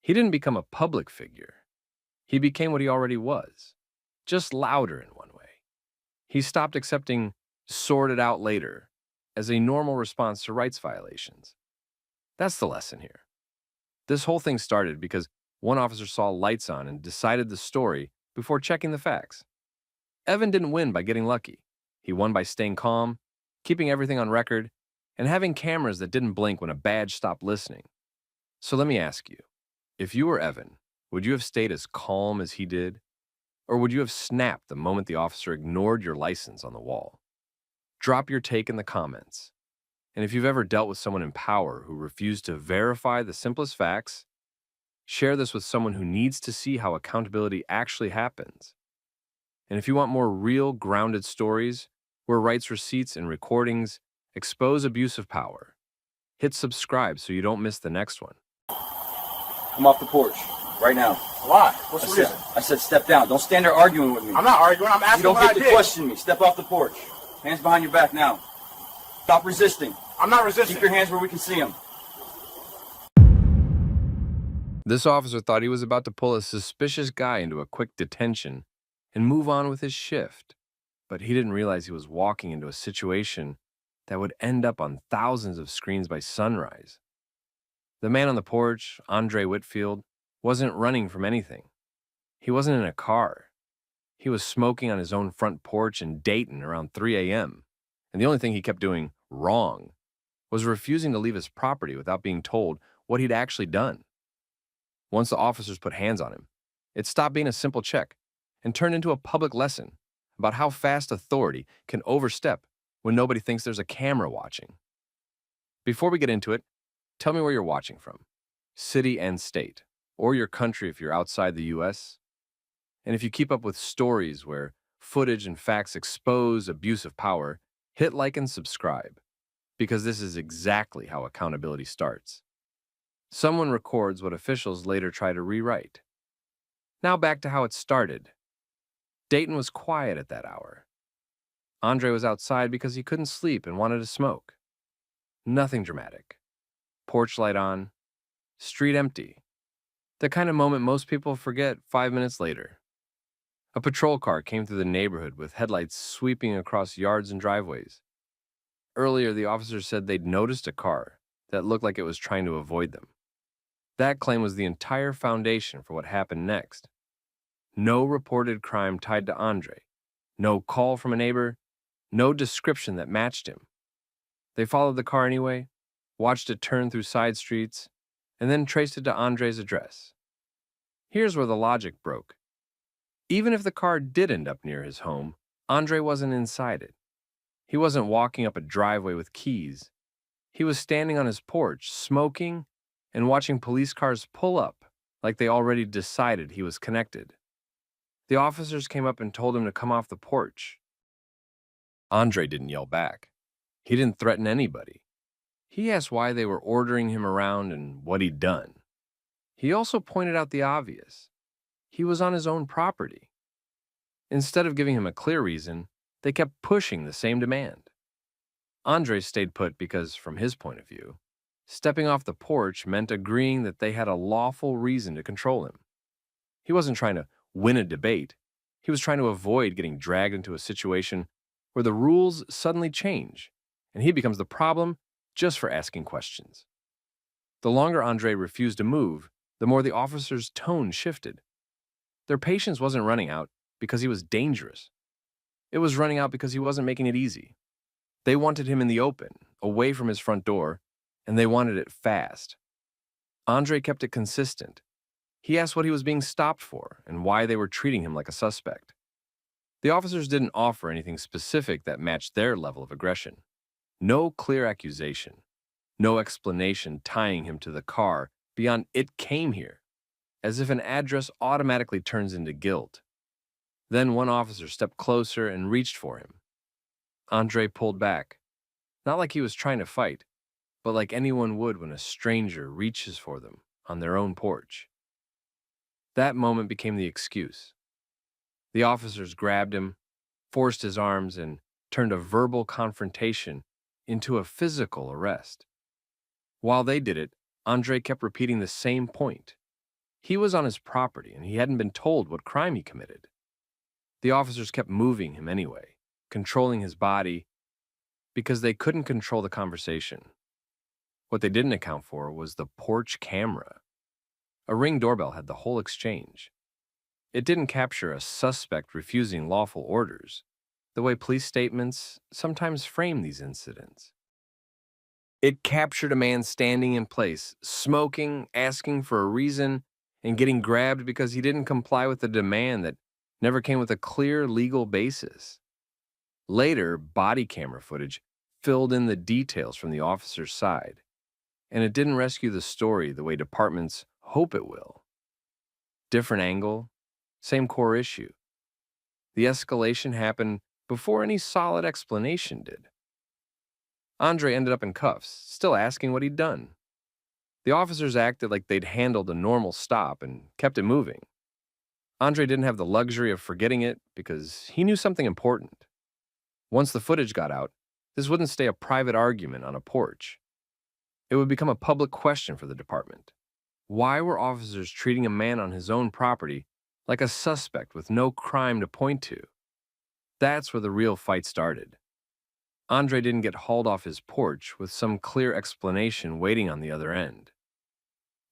He didn't become a public figure. He became what he already was, just louder in one way. He stopped accepting "sort it out later" as a normal response to rights violations. That's the lesson here. This whole thing started because one officer saw lights on and decided the story before checking the facts. Evan didn't win by getting lucky. He won by staying calm, keeping everything on record, and having cameras that didn't blink when a badge stopped listening. So let me ask you, if you were Evan, would you have stayed as calm as he did? Or would you have snapped the moment the officer ignored your license on the wall? Drop your take in the comments. And if you've ever dealt with someone in power who refused to verify the simplest facts, share this with someone who needs to see how accountability actually happens. And if you want more real, grounded stories, where rights receipts and recordings expose abuse of power, hit subscribe so you don't miss the next one. Come off the porch, right now. Why? What's the reason? I said step down. Don't stand there arguing with me. I'm not arguing. I'm You asking don't what I get to did. question me. Step off the porch. Hands behind your back now. Stop resisting. I'm not resisting. Keep your hands where we can see them. This officer thought he was about to pull a suspicious guy into a quick detention and move on with his shift, but he didn't realize he was walking into a situation that would end up on thousands of screens by sunrise. The man on the porch, Andre Whitfield, wasn't running from anything. He wasn't in a car. He was smoking on his own front porch in Dayton around 3 a.m., and the only thing he kept doing wrong was refusing to leave his property without being told what he'd actually done. Once the officers put hands on him, it stopped being a simple check and turned into a public lesson about how fast authority can overstep when nobody thinks there's a camera watching. Before we get into it, tell me where you're watching from, city and state, or your country if you're outside the U.S. And if you keep up with stories where footage and facts expose abuse of power, hit like and subscribe, because this is exactly how accountability starts. Someone records what officials later try to rewrite. Now back to how it started. Dayton was quiet at that hour. Andre was outside because he couldn't sleep and wanted to smoke. Nothing dramatic. Porch light on, street empty. The kind of moment most people forget 5 minutes later. A patrol car came through the neighborhood with headlights sweeping across yards and driveways. Earlier, the officers said they'd noticed a car that looked like it was trying to avoid them. That claim was the entire foundation for what happened next. No reported crime tied to Andre, no call from a neighbor, no description that matched him. They followed the car anyway, watched it turn through side streets, and then traced it to Andre's address. Here's where the logic broke. Even if the car did end up near his home, Andre wasn't inside it. He wasn't walking up a driveway with keys. He was standing on his porch, smoking, and watching police cars pull up like they already decided he was connected. The officers came up and told him to come off the porch. Andre didn't yell back. He didn't threaten anybody. He asked why they were ordering him around and what he'd done. He also pointed out the obvious. He was on his own property. Instead of giving him a clear reason, they kept pushing the same demand. Andre stayed put because, from his point of view, stepping off the porch meant agreeing that they had a lawful reason to control him. He wasn't trying to win a debate. He was trying to avoid getting dragged into a situation where the rules suddenly change, and he becomes the problem just for asking questions. The longer Andre refused to move, the more the officer's tone shifted. Their patience wasn't running out because he was dangerous. It was running out because he wasn't making it easy. They wanted him in the open, away from his front door, and they wanted it fast. Andre kept it consistent. He asked what he was being stopped for and why they were treating him like a suspect. The officers didn't offer anything specific that matched their level of aggression. No clear accusation. No explanation tying him to the car beyond "it came here," as if an address automatically turns into guilt. Then one officer stepped closer and reached for him. Andre pulled back, not like he was trying to fight, but like anyone would when a stranger reaches for them on their own porch. That moment became the excuse. The officers grabbed him, forced his arms, and turned a verbal confrontation into a physical arrest. While they did it, Andre kept repeating the same point. He was on his property, and he hadn't been told what crime he committed. The officers kept moving him anyway, controlling his body, because they couldn't control the conversation. What they didn't account for was the porch camera. A Ring doorbell had the whole exchange. It didn't capture a suspect refusing lawful orders, the way police statements sometimes frame these incidents. It captured a man standing in place, smoking, asking for a reason, and getting grabbed because he didn't comply with a demand that never came with a clear legal basis. Later, body camera footage filled in the details from the officer's side, and it didn't rescue the story the way departments hope it will. Different angle, same core issue. The escalation happened before any solid explanation did. Andre ended up in cuffs, still asking what he'd done. The officers acted like they'd handled a normal stop and kept it moving. Andre didn't have the luxury of forgetting it because he knew something important. Once the footage got out, this wouldn't stay a private argument on a porch. It would become a public question for the department. Why were officers treating a man on his own property like a suspect with no crime to point to? That's where the real fight started. Andre didn't get hauled off his porch with some clear explanation waiting on the other end.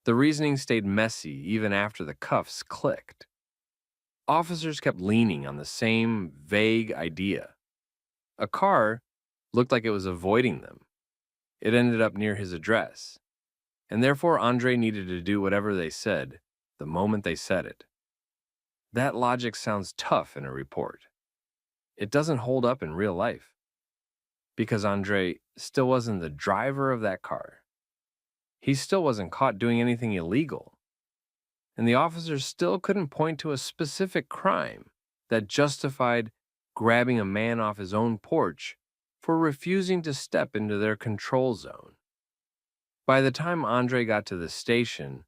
The reasoning stayed messy even after the cuffs clicked. Officers kept leaning on the same vague idea. A car looked like it was avoiding them. It ended up near his address, and therefore Andre needed to do whatever they said the moment they said it. That logic sounds tough in a report. It doesn't hold up in real life, because Andre still wasn't the driver of that car. He still wasn't caught doing anything illegal, and the officers still couldn't point to a specific crime that justified grabbing a man off his own porch for refusing to step into their control zone. By the time Andre got to the station,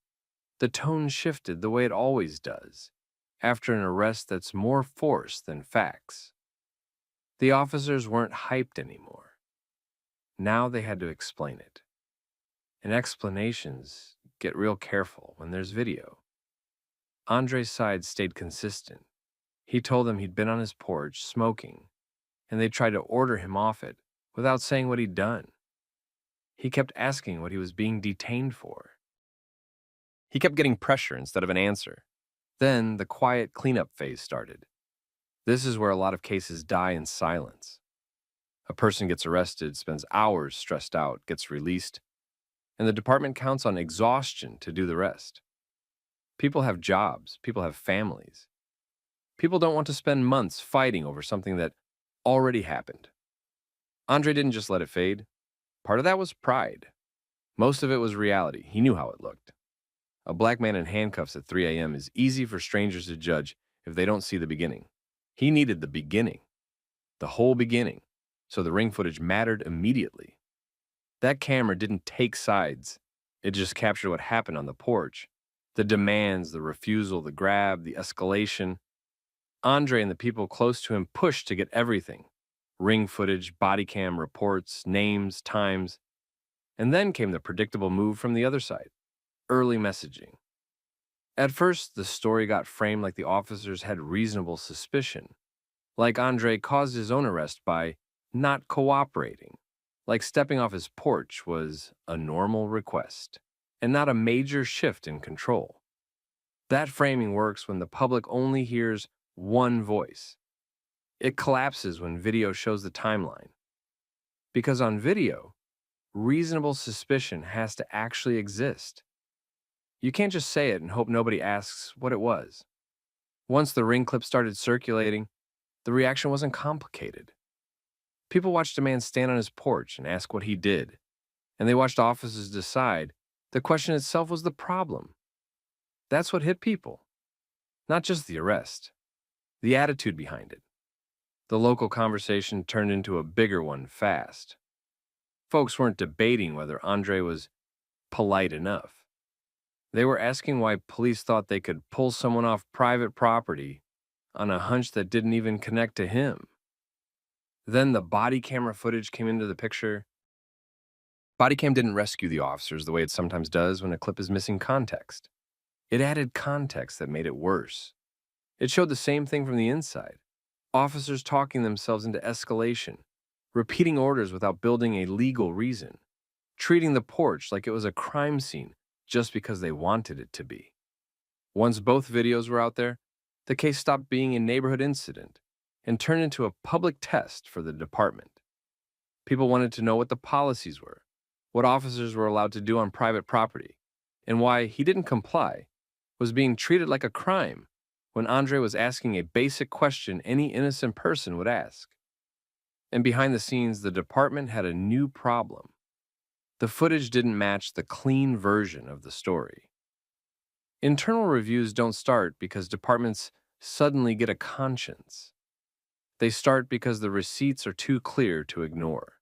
the tone shifted the way it always does after an arrest that's more force than facts. The officers weren't hyped anymore. Now they had to explain it. And explanations get real careful when there's video. Andre's side stayed consistent. He told them he'd been on his porch smoking, and they tried to order him off it without saying what he'd done. He kept asking what he was being detained for. He kept getting pressure instead of an answer. Then the quiet cleanup phase started. This is where a lot of cases die in silence. A person gets arrested, spends hours stressed out, gets released, and the department counts on exhaustion to do the rest. People have jobs, people have families. People don't want to spend months fighting over something that already happened. Andre didn't just let it fade. Part of that was pride. Most of it was reality. He knew how it looked. A black man in handcuffs at 3 a.m. is easy for strangers to judge if they don't see the beginning. He needed the beginning, the whole beginning, so the ring footage mattered immediately. That camera didn't take sides. It just captured what happened on the porch. The demands, the refusal, the grab, the escalation. Andre and the people close to him pushed to get everything. Ring footage, body cam reports, names, times. And then came the predictable move from the other side. Early messaging. At first, the story got framed like the officers had reasonable suspicion, like Andre caused his own arrest by not cooperating, like stepping off his porch was a normal request, and not a major shift in control. That framing works when the public only hears one voice. It collapses when video shows the timeline. Because on video, reasonable suspicion has to actually exist. You can't just say it and hope nobody asks what it was. Once the ring clip started circulating, the reaction wasn't complicated. People watched a man stand on his porch and ask what he did, and they watched officers decide the question itself was the problem. That's what hit people. Not just the arrest, the attitude behind it. The local conversation turned into a bigger one fast. Folks weren't debating whether Andre was polite enough. They were asking why police thought they could pull someone off private property on a hunch that didn't even connect to him. Then the body camera footage came into the picture. Bodycam didn't rescue the officers the way it sometimes does when a clip is missing context. It added context that made it worse. It showed the same thing from the inside. Officers talking themselves into escalation, repeating orders without building a legal reason, treating the porch like it was a crime scene just because they wanted it to be. Once both videos were out there, the case stopped being a neighborhood incident and turned into a public test for the department. People wanted to know what the policies were, what officers were allowed to do on private property, and why he didn't comply was being treated like a crime when Andre was asking a basic question any innocent person would ask. And behind the scenes, the department had a new problem. The footage didn't match the clean version of the story. Internal reviews don't start because departments suddenly get a conscience. They start because the receipts are too clear to ignore.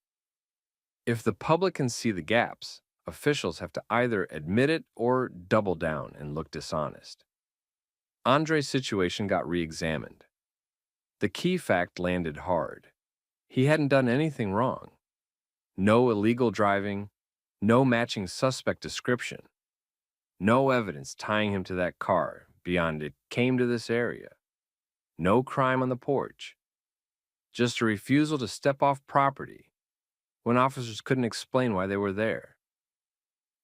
If the public can see the gaps, officials have to either admit it or double down and look dishonest. Andre's situation got re-examined. The key fact landed hard. He hadn't done anything wrong. No illegal driving, no matching suspect description, no evidence tying him to that car beyond it came to this area. No crime on the porch. Just a refusal to step off property when officers couldn't explain why they were there.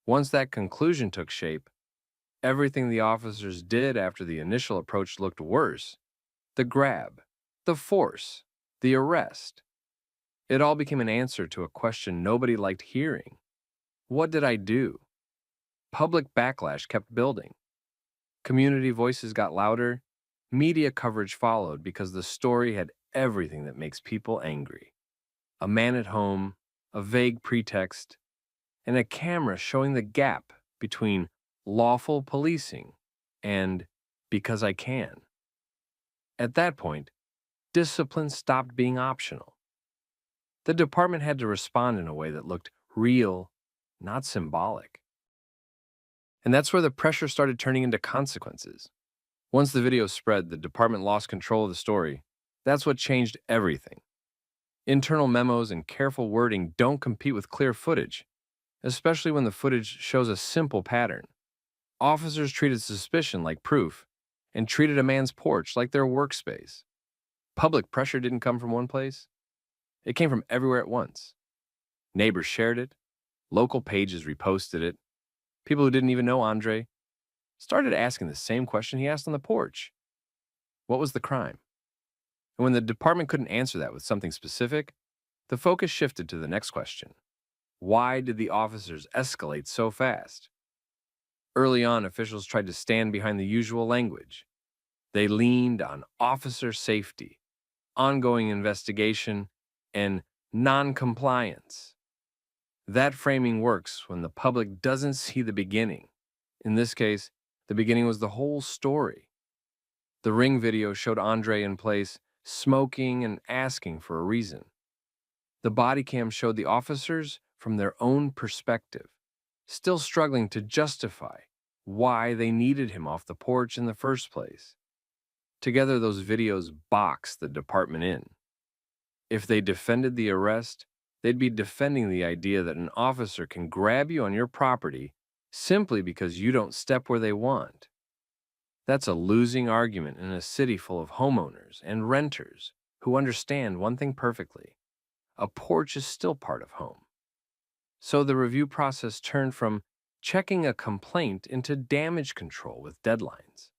Once that conclusion took shape, everything the officers did after the initial approach looked worse. The grab, the force, the arrest. It all became an answer to a question nobody liked hearing. What did I do? Public backlash kept building. Community voices got louder. Media coverage followed because the story had everything that makes people angry. A man at home, a vague pretext, and a camera showing the gap between lawful policing and because I can. At that point, discipline stopped being optional. The department had to respond in a way that looked real, not symbolic. And that's where the pressure started turning into consequences. Once the video spread, the department lost control of the story. That's what changed everything. Internal memos and careful wording don't compete with clear footage, especially when the footage shows a simple pattern. Officers treated suspicion like proof and treated a man's porch like their workspace. Public pressure didn't come from one place. It came from everywhere at once. Neighbors shared it. Local pages reposted it. People who didn't even know Andre started asking the same question he asked on the porch. What was the crime? And when the department couldn't answer that with something specific, the focus shifted to the next question. Why did the officers escalate so fast? Early on, officials tried to stand behind the usual language. They leaned on officer safety, ongoing investigation, and non-compliance. That framing works when the public doesn't see the beginning. In this case, the beginning was the whole story. The Ring video showed Andre in place, smoking and asking for a reason. The Bodycam showed the officers from their own perspective, still struggling to justify why they needed him off the porch in the first place. Together, those videos boxed the department in. If they defended the arrest, they'd be defending the idea that an officer can grab you on your property simply because you don't step where they want. That's a losing argument in a city full of homeowners and renters who understand one thing perfectly. A porch is still part of home. So the review process turned from checking a complaint into damage control with deadlines.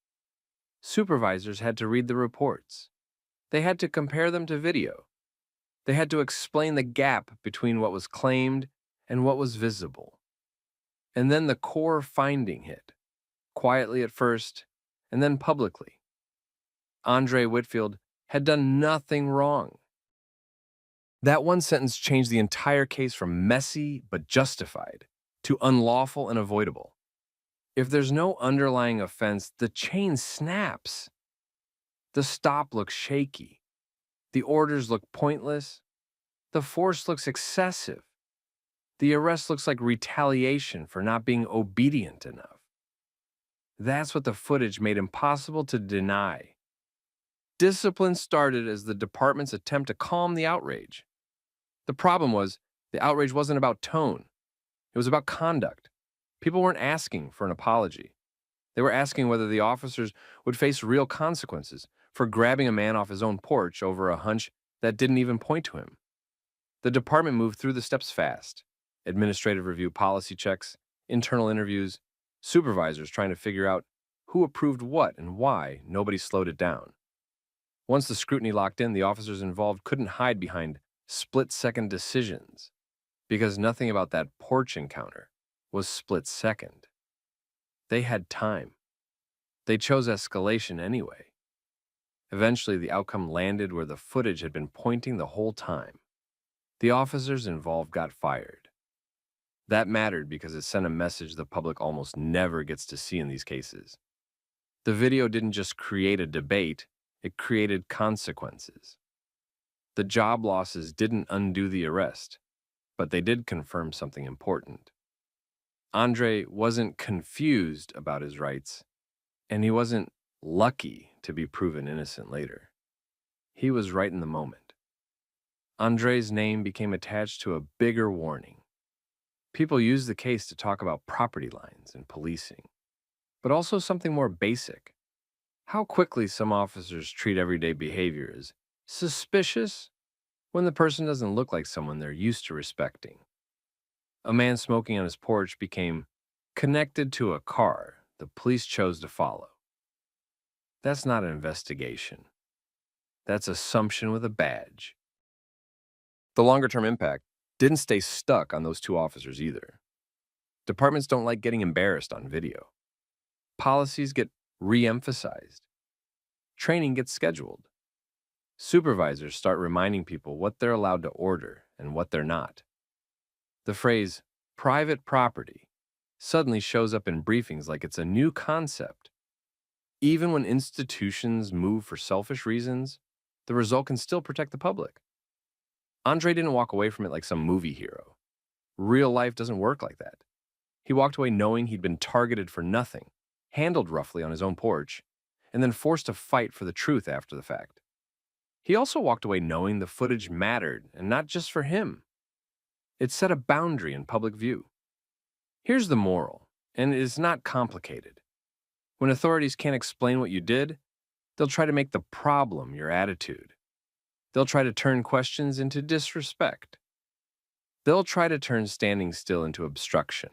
Supervisors had to read the reports. They had to compare them to video. They had to explain the gap between what was claimed and what was visible. And then the core finding hit, quietly at first, and then publicly. Andre Whitfield had done nothing wrong. That one sentence changed the entire case from messy but justified to unlawful and avoidable. If there's no underlying offense, the chain snaps. The stop looks shaky. The orders look pointless. The force looks excessive. The arrest looks like retaliation for not being obedient enough. That's what the footage made impossible to deny. Discipline started as the department's attempt to calm the outrage. The problem was, the outrage wasn't about tone. It was about conduct. People weren't asking for an apology. They were asking whether the officers would face real consequences for grabbing a man off his own porch over a hunch that didn't even point to him. The department moved through the steps fast. Administrative review, policy checks, internal interviews, supervisors trying to figure out who approved what and why. Nobody slowed it down. Once the scrutiny locked in, the officers involved couldn't hide behind split-second decisions because nothing about that porch encounter was split-second. They had time. They chose escalation anyway. Eventually, the outcome landed where the footage had been pointing the whole time. The officers involved got fired. That mattered because it sent a message the public almost never gets to see in these cases. The video didn't just create a debate, it created consequences. The job losses didn't undo the arrest, but they did confirm something important. Andre wasn't confused about his rights, and he wasn't lucky to be proven innocent later. He was right in the moment. Andre's name became attached to a bigger warning. People used the case to talk about property lines and policing, but also something more basic. How quickly some officers treat everyday behavior as suspicious when the person doesn't look like someone they're used to respecting. A man smoking on his porch became connected to a car the police chose to follow. That's not an investigation. That's assumption with a badge. The longer-term impact didn't stay stuck on those two officers either. Departments don't like getting embarrassed on video. Policies get re-emphasized. Training gets scheduled. Supervisors start reminding people what they're allowed to order and what they're not. The phrase private property suddenly shows up in briefings like it's a new concept. Even when institutions move for selfish reasons, the result can still protect the public. Andre didn't walk away from it like some movie hero. Real life doesn't work like that. He walked away knowing he'd been targeted for nothing, handled roughly on his own porch, and then forced to fight for the truth after the fact. He also walked away knowing the footage mattered, and not just for him. It set a boundary in public view. Here's the moral, and it is not complicated. When authorities can't explain what you did, they'll try to make the problem your attitude. They'll try to turn questions into disrespect. They'll try to turn standing still into obstruction.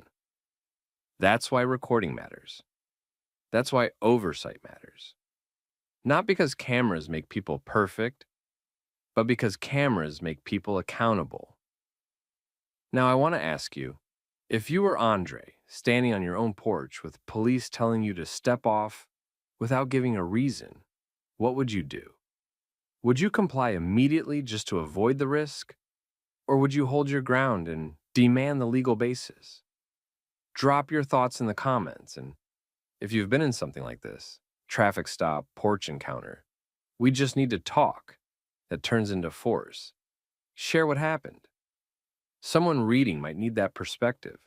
That's why recording matters. That's why oversight matters. Not because cameras make people perfect, but because cameras make people accountable. Now, I want to ask you, if you were Andre, standing on your own porch with police telling you to step off without giving a reason, what would you do? Would you comply immediately just to avoid the risk? Or would you hold your ground and demand the legal basis? Drop your thoughts in the comments, and if you've been in something like this, traffic stop, porch encounter, we just need to talk that turns into force. Share what happened. Someone reading might need that perspective.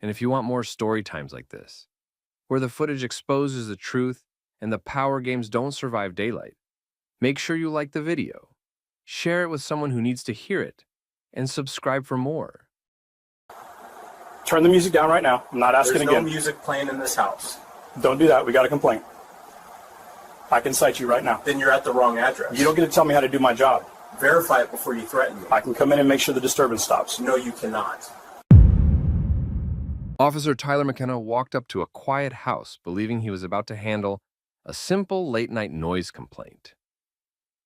And if you want more story times like this, where the footage exposes the truth and the power games don't survive daylight, make sure you like the video, share it with someone who needs to hear it, and subscribe for more. Turn the music down right now. I'm not asking There's again. no music playing in this house. Don't do that. We got a complaint. I can cite you right now. Then you're at the wrong address. You don't get to tell me how to do my job. Verify it before you threaten me. I can come in and make sure the disturbance stops. No, you cannot. Officer Tyler McKenna walked up to a quiet house believing he was about to handle a simple late-night noise complaint.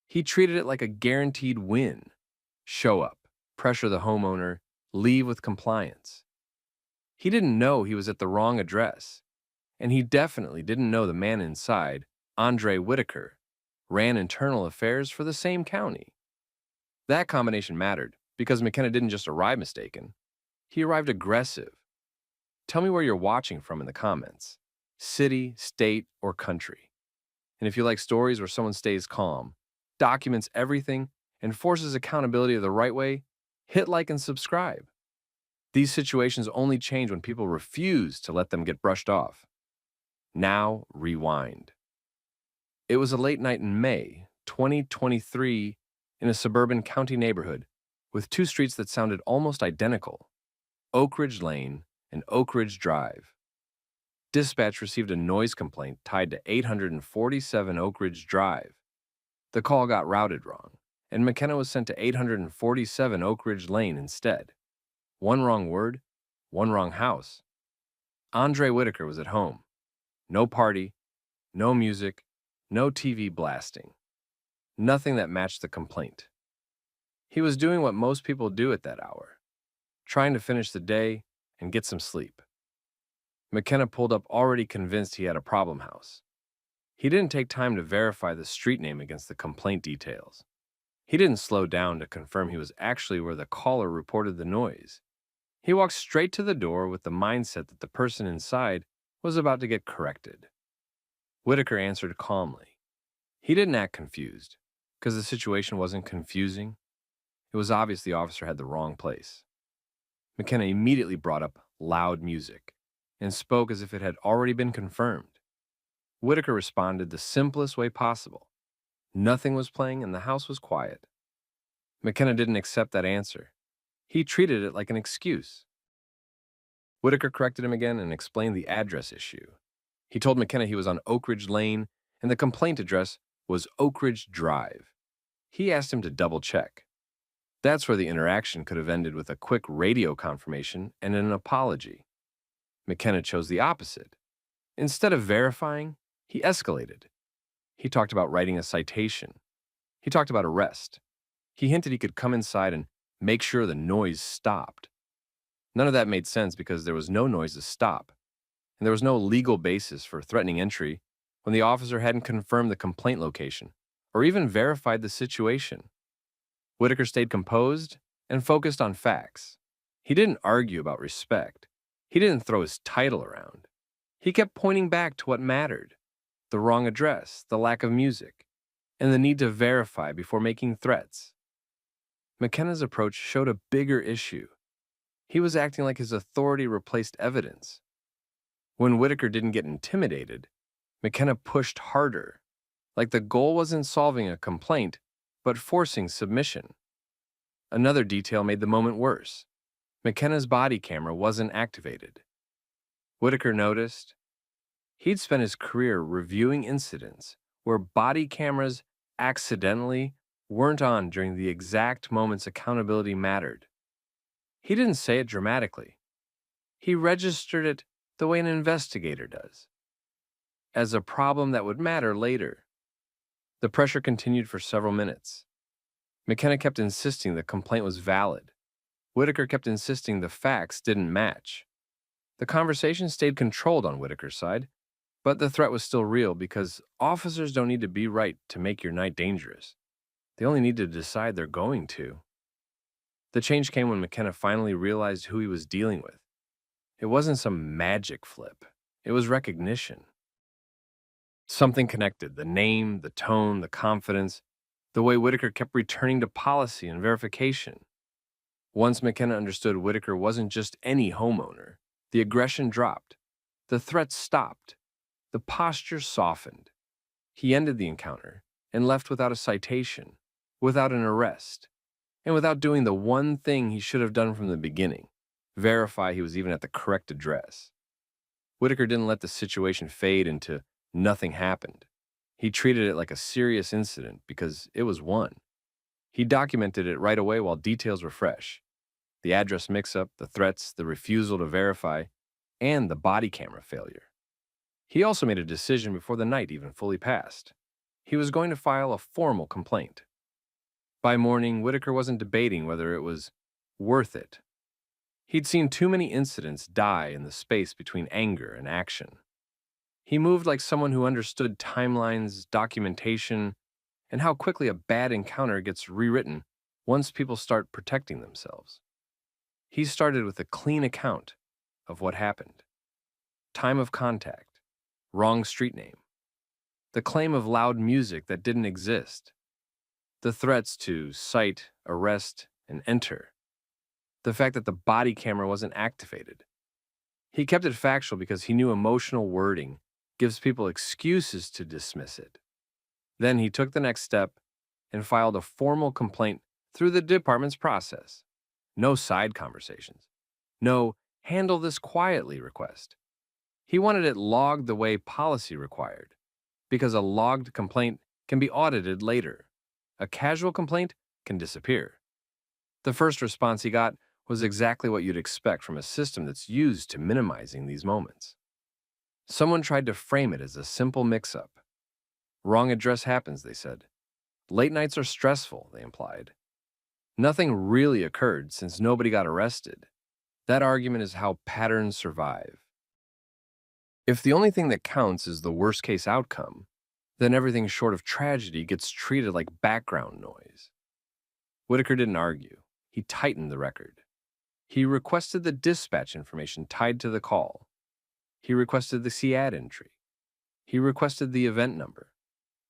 He treated it like a guaranteed win. Show up, pressure the homeowner, leave with compliance. He didn't know he was at the wrong address, and he definitely didn't know the man inside, Andre Whitaker, ran internal affairs for the same county. That combination mattered because McKenna didn't just arrive mistaken. He arrived aggressive. Tell me where you're watching from in the comments. City, state, or country. And if you like stories where someone stays calm, documents everything, and forces accountability the right way, hit like and subscribe. These situations only change when people refuse to let them get brushed off. Now, rewind. It was a late night in May 2023 in a suburban county neighborhood with two streets that sounded almost identical, Oak Ridge Lane and Oak Ridge Drive. Dispatch received a noise complaint tied to 847 Oak Ridge Drive. The call got routed wrong, and McKenna was sent to 847 Oak Ridge Lane instead. One wrong word, one wrong house. Andre Whitaker was at home. No party, no music, no TV blasting. Nothing that matched the complaint. He was doing what most people do at that hour, trying to finish the day and get some sleep. McKenna pulled up already convinced he had a problem house. He didn't take time to verify the street name against the complaint details. He didn't slow down to confirm he was actually where the caller reported the noise. He walked straight to the door with the mindset that the person inside was about to get corrected. Whitaker answered calmly. He didn't act confused, because the situation wasn't confusing. It was obvious the officer had the wrong place. McKenna immediately brought up loud music and spoke as if it had already been confirmed. Whitaker responded the simplest way possible. Nothing was playing and the house was quiet. McKenna didn't accept that answer. He treated it like an excuse. Whitaker corrected him again and explained the address issue. He told McKenna he was on Oak Ridge Lane and the complaint address was Oak Ridge Drive. He asked him to double-check. That's where the interaction could have ended with a quick radio confirmation and an apology. McKenna chose the opposite. Instead of verifying, he escalated. He talked about writing a citation. He talked about arrest. He hinted he could come inside and make sure the noise stopped. None of that made sense because there was no noise to stop, and there was no legal basis for threatening entry when the officer hadn't confirmed the complaint location or even verified the situation. Whitaker stayed composed and focused on facts. He didn't argue about respect. He didn't throw his title around. He kept pointing back to what mattered: the wrong address, the lack of music, and the need to verify before making threats. McKenna's approach showed a bigger issue. He was acting like his authority replaced evidence. When Whitaker didn't get intimidated, McKenna pushed harder, like the goal wasn't solving a complaint, but forcing submission. Another detail made the moment worse. McKenna's body camera wasn't activated. Whitaker noticed. He'd spent his career reviewing incidents where body cameras accidentally weren't on during the exact moments accountability mattered. He didn't say it dramatically. He registered it the way an investigator does, as a problem that would matter later. The pressure continued for several minutes. McKenna kept insisting the complaint was valid. Whitaker kept insisting the facts didn't match. The conversation stayed controlled on Whitaker's side, but the threat was still real because officers don't need to be right to make your night dangerous. They only need to decide they're going to. The change came when McKenna finally realized who he was dealing with. It wasn't some magic flip. It was recognition. Something connected: the name, the tone, the confidence, the way Whitaker kept returning to policy and verification. Once McKenna understood Whitaker wasn't just any homeowner, the aggression dropped. The threats stopped. The posture softened. He ended the encounter and left without a citation, without an arrest, and without doing the one thing he should have done from the beginning: verify he was even at the correct address. Whitaker didn't let the situation fade into nothing happened. He treated it like a serious incident because it was one. He documented it right away while details were fresh: the address mix-up, the threats, the refusal to verify, and the body camera failure. He also made a decision before the night even fully passed. He was going to file a formal complaint. By morning, Whitaker wasn't debating whether it was worth it. He'd seen too many incidents die in the space between anger and action. He moved like someone who understood timelines, documentation, and how quickly a bad encounter gets rewritten once people start protecting themselves. He started with a clean account of what happened: time of contact, wrong street name, the claim of loud music that didn't exist, the threats to cite, arrest, and enter, the fact that the body camera wasn't activated. He kept it factual because he knew emotional wording gives people excuses to dismiss it. Then he took the next step and filed a formal complaint through the department's process. No side conversations. No handle this quietly request. He wanted it logged the way policy required, because a logged complaint can be audited later. A casual complaint can disappear. The first response he got was exactly what you'd expect from a system that's used to minimizing these moments. Someone tried to frame it as a simple mix-up. Wrong address happens, they said. Late nights are stressful, they implied. Nothing really occurred since nobody got arrested. That argument is how patterns survive. If the only thing that counts is the worst-case outcome, then everything short of tragedy gets treated like background noise. Whitaker didn't argue. He tightened the record. He requested the dispatch information tied to the call. He requested the CAD entry. He requested the event number.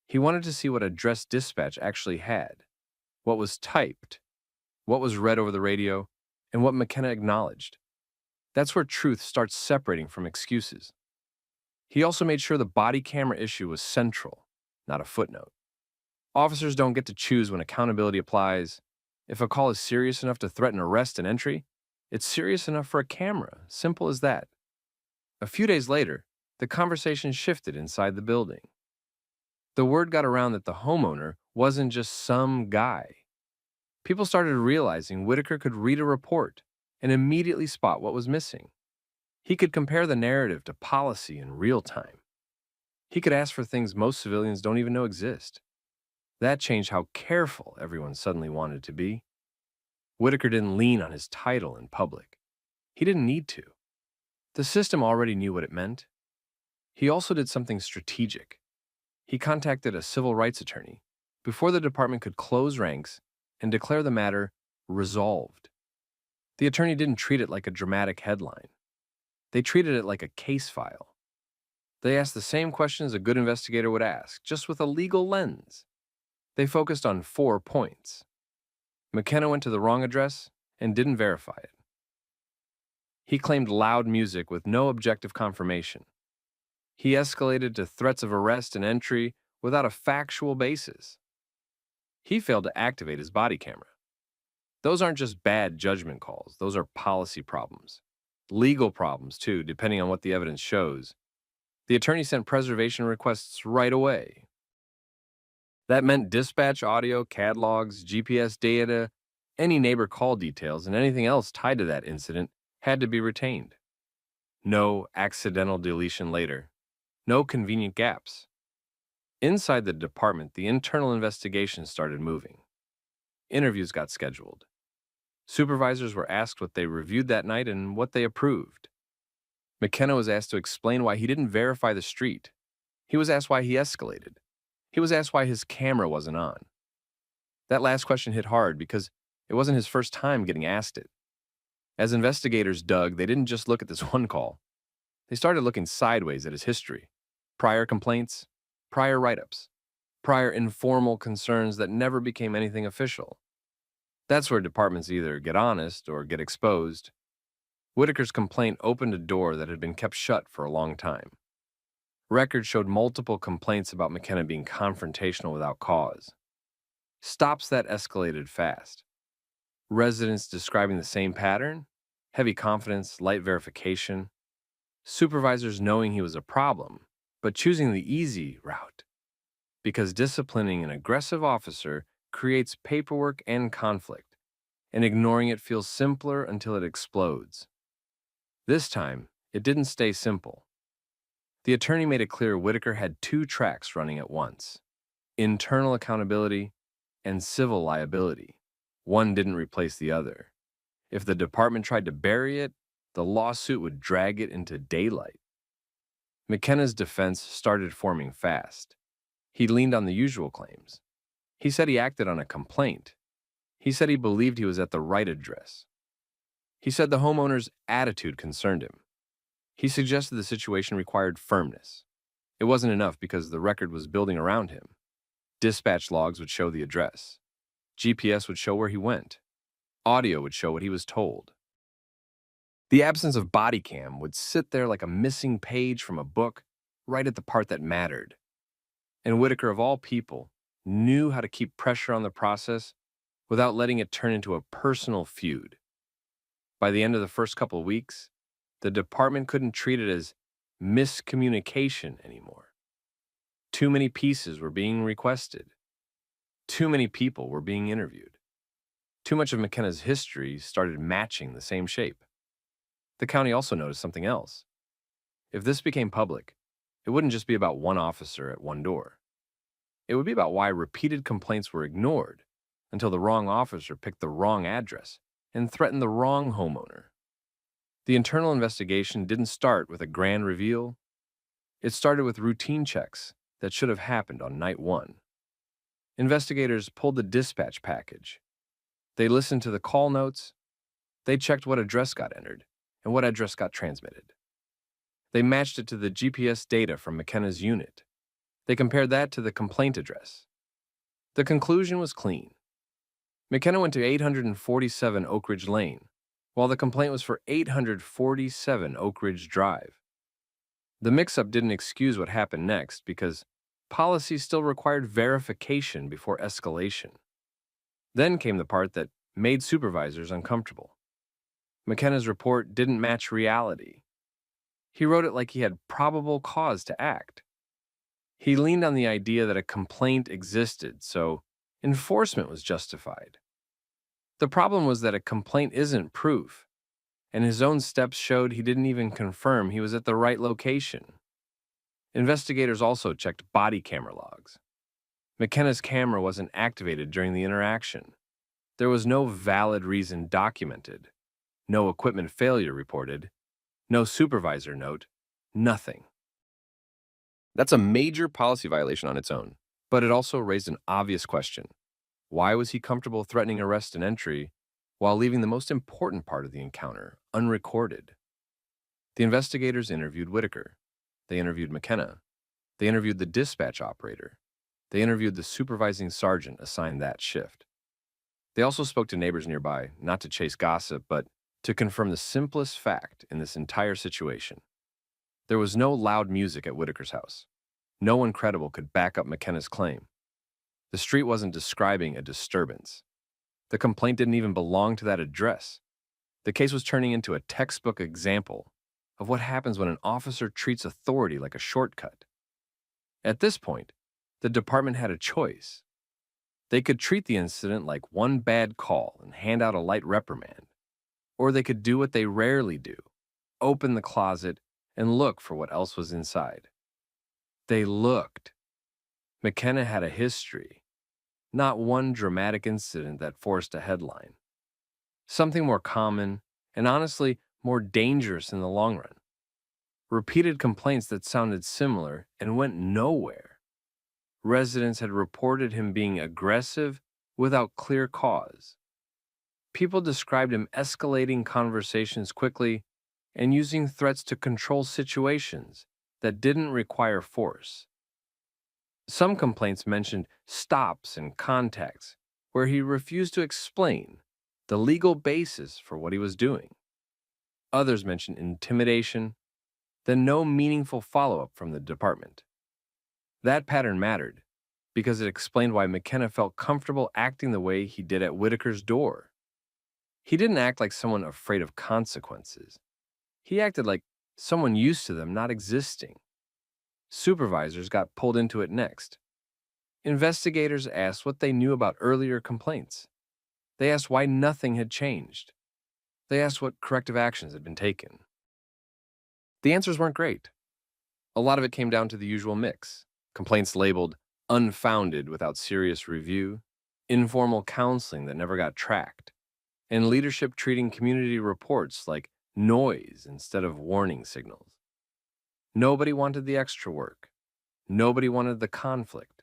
He wanted to see what address dispatch actually had, what was typed, what was read over the radio, and what McKenna acknowledged. That's where truth starts separating from excuses. He also made sure the body camera issue was central, not a footnote. Officers don't get to choose when accountability applies. If a call is serious enough to threaten arrest and entry, it's serious enough for a camera. Simple as that. A few days later, the conversation shifted inside the building. The word got around that the homeowner wasn't just some guy. People started realizing Whitaker could read a report and immediately spot what was missing. He could compare the narrative to policy in real time. He could ask for things most civilians don't even know exist. That changed how careful everyone suddenly wanted to be. Whitaker didn't lean on his title in public. He didn't need to. The system already knew what it meant. He also did something strategic. He contacted a civil rights attorney before the department could close ranks and declare the matter resolved. The attorney didn't treat it like a dramatic headline. They treated it like a case file. They asked the same questions a good investigator would ask, just with a legal lens. They focused on 4 points. McKenna went to the wrong address and didn't verify it. He claimed loud music with no objective confirmation. He escalated to threats of arrest and entry without a factual basis. He failed to activate his body camera. Those aren't just bad judgment calls, those are policy problems. Legal problems, too, depending on what the evidence shows. The attorney sent preservation requests right away. That meant dispatch audio, CAD logs, GPS data, any neighbor call details, and anything else tied to that incident had to be retained. No accidental deletion later. No convenient gaps. Inside the department, the internal investigation started moving. Interviews got scheduled. Supervisors were asked what they reviewed that night and what they approved. McKenna was asked to explain why he didn't verify the street. He was asked why he escalated. He was asked why his camera wasn't on. That last question hit hard because it wasn't his first time getting asked it. As investigators dug, they didn't just look at this one call. They started looking sideways at his history. Prior complaints, prior write-ups, prior informal concerns that never became anything official. That's where departments either get honest or get exposed. Whitaker's complaint opened a door that had been kept shut for a long time. Records showed multiple complaints about McKenna being confrontational without cause. Stops that escalated fast. Residents describing the same pattern, heavy confidence, light verification. Supervisors knowing he was a problem, but choosing the easy route. Because disciplining an aggressive officer creates paperwork and conflict, and ignoring it feels simpler until it explodes. This time, it didn't stay simple. The attorney made it clear Whitaker had 2 tracks running at once: internal accountability and civil liability. One didn't replace the other. If the department tried to bury it, the lawsuit would drag it into daylight. McKenna's defense started forming fast. He leaned on the usual claims. He said he acted on a complaint. He said he believed he was at the right address. He said the homeowner's attitude concerned him. He suggested the situation required firmness. It wasn't enough because the record was building around him. Dispatch logs would show the address. GPS would show where he went. Audio would show what he was told. The absence of Bodycam would sit there like a missing page from a book, right at the part that mattered. And Whitaker, of all people, knew how to keep pressure on the process without letting it turn into a personal feud. By the end of the first couple of weeks, the department couldn't treat it as miscommunication anymore. Too many pieces were being requested. Too many people were being interviewed. Too much of McKenna's history started matching the same shape. The county also noticed something else. If this became public, it wouldn't just be about one officer at one door. It would be about why repeated complaints were ignored until the wrong officer picked the wrong address and threatened the wrong homeowner. The internal investigation didn't start with a grand reveal. It started with routine checks that should have happened on night 1. Investigators pulled the dispatch package. They listened to the call notes. They checked what address got entered and what address got transmitted. They matched it to the GPS data from McKenna's unit. They compared that to the complaint address. The conclusion was clean. McKenna went to 847 Oak Ridge Lane, while the complaint was for 847 Oak Ridge Drive. The mix-up didn't excuse what happened next because policy still required verification before escalation. Then came the part that made supervisors uncomfortable. McKenna's report didn't match reality. He wrote it like he had probable cause to act. He leaned on the idea that a complaint existed, so enforcement was justified. The problem was that a complaint isn't proof, and his own steps showed he didn't even confirm he was at the right location. Investigators also checked body camera logs. McKenna's camera wasn't activated during the interaction. There was no valid reason documented, no equipment failure reported, no supervisor note, nothing. That's a major policy violation on its own, but it also raised an obvious question. Why was he comfortable threatening arrest and entry while leaving the most important part of the encounter unrecorded? The investigators interviewed Whitaker. They interviewed McKenna. They interviewed the dispatch operator. They interviewed the supervising sergeant assigned that shift. They also spoke to neighbors nearby, not to chase gossip, but to confirm the simplest fact in this entire situation. There was no loud music at Whitaker's house. No one credible could back up McKenna's claim. The street wasn't describing a disturbance. The complaint didn't even belong to that address. The case was turning into a textbook example of what happens when an officer treats authority like a shortcut. At this point, the department had a choice. They could treat the incident like one bad call and hand out a light reprimand, or they could do what they rarely do, open the closet and look for what else was inside. They looked. McKenna had a history, not one dramatic incident that forced a headline. Something more common and honestly more dangerous in the long run. Repeated complaints that sounded similar and went nowhere. Residents had reported him being aggressive without clear cause. People described him escalating conversations quickly and using threats to control situations that didn't require force. Some complaints mentioned stops and contacts where he refused to explain the legal basis for what he was doing. Others mentioned intimidation, then no meaningful follow-up from the department. That pattern mattered because it explained why McKenna felt comfortable acting the way he did at Whitaker's door. He didn't act like someone afraid of consequences. He acted like someone used to them not existing. Supervisors got pulled into it next. Investigators asked what they knew about earlier complaints. They asked why nothing had changed. They asked what corrective actions had been taken. The answers weren't great. A lot of it came down to the usual mix. Complaints labeled unfounded without serious review, informal counseling that never got tracked, and leadership treating community reports like noise instead of warning signals. Nobody wanted the extra work. Nobody wanted the conflict.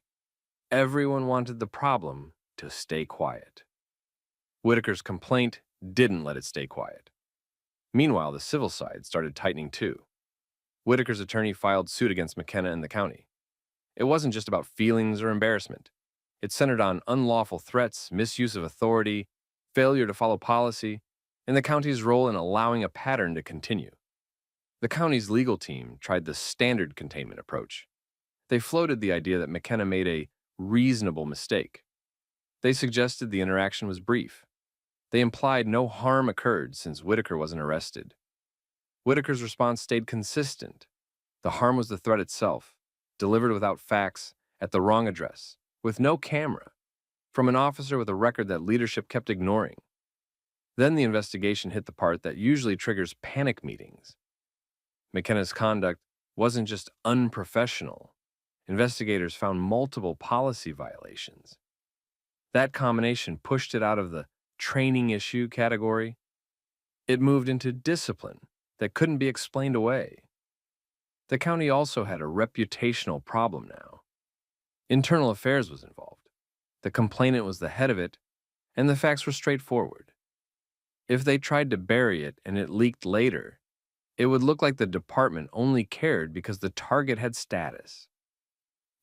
Everyone wanted the problem to stay quiet. Whitaker's complaint didn't let it stay quiet. Meanwhile, the civil side started tightening too. Whitaker's attorney filed suit against McKenna and the county. It wasn't just about feelings or embarrassment. It centered on unlawful threats, misuse of authority, failure to follow policy, and the county's role in allowing a pattern to continue. The county's legal team tried the standard containment approach. They floated the idea that McKenna made a reasonable mistake. They suggested the interaction was brief. They implied no harm occurred since Whitaker wasn't arrested. Whitaker's response stayed consistent. The harm was the threat itself, delivered without facts, at the wrong address, with no camera, from an officer with a record that leadership kept ignoring. Then the investigation hit the part that usually triggers panic meetings. McKenna's conduct wasn't just unprofessional. Investigators found multiple policy violations. That combination pushed it out of the training issue category. It moved into discipline that couldn't be explained away. The county also had a reputational problem now. Internal affairs was involved. The complainant was the head of it, and the facts were straightforward. If they tried to bury it and it leaked later, it would look like the department only cared because the target had status.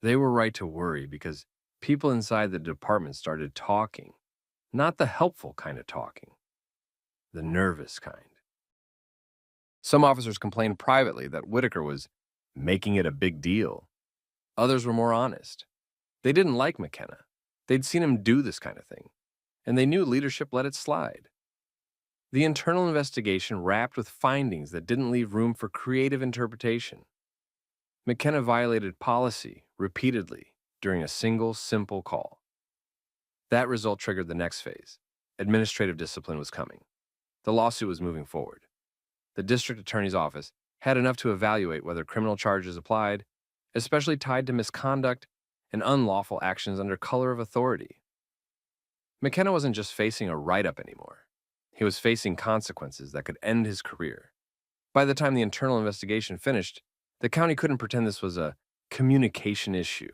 They were right to worry because people inside the department started talking, not the helpful kind of talking, the nervous kind. Some officers complained privately that Whitaker was making it a big deal. Others were more honest. They didn't like McKenna. They'd seen him do this kind of thing, and they knew leadership let it slide. The internal investigation wrapped with findings that didn't leave room for creative interpretation. McKenna violated policy repeatedly during a single, simple call. That result triggered the next phase, administrative discipline was coming. The lawsuit was moving forward. The district attorney's office had enough to evaluate whether criminal charges applied, especially tied to misconduct and unlawful actions under color of authority. McKenna wasn't just facing a write-up anymore. He was facing consequences that could end his career. By the time the internal investigation finished, the county couldn't pretend this was a communication issue.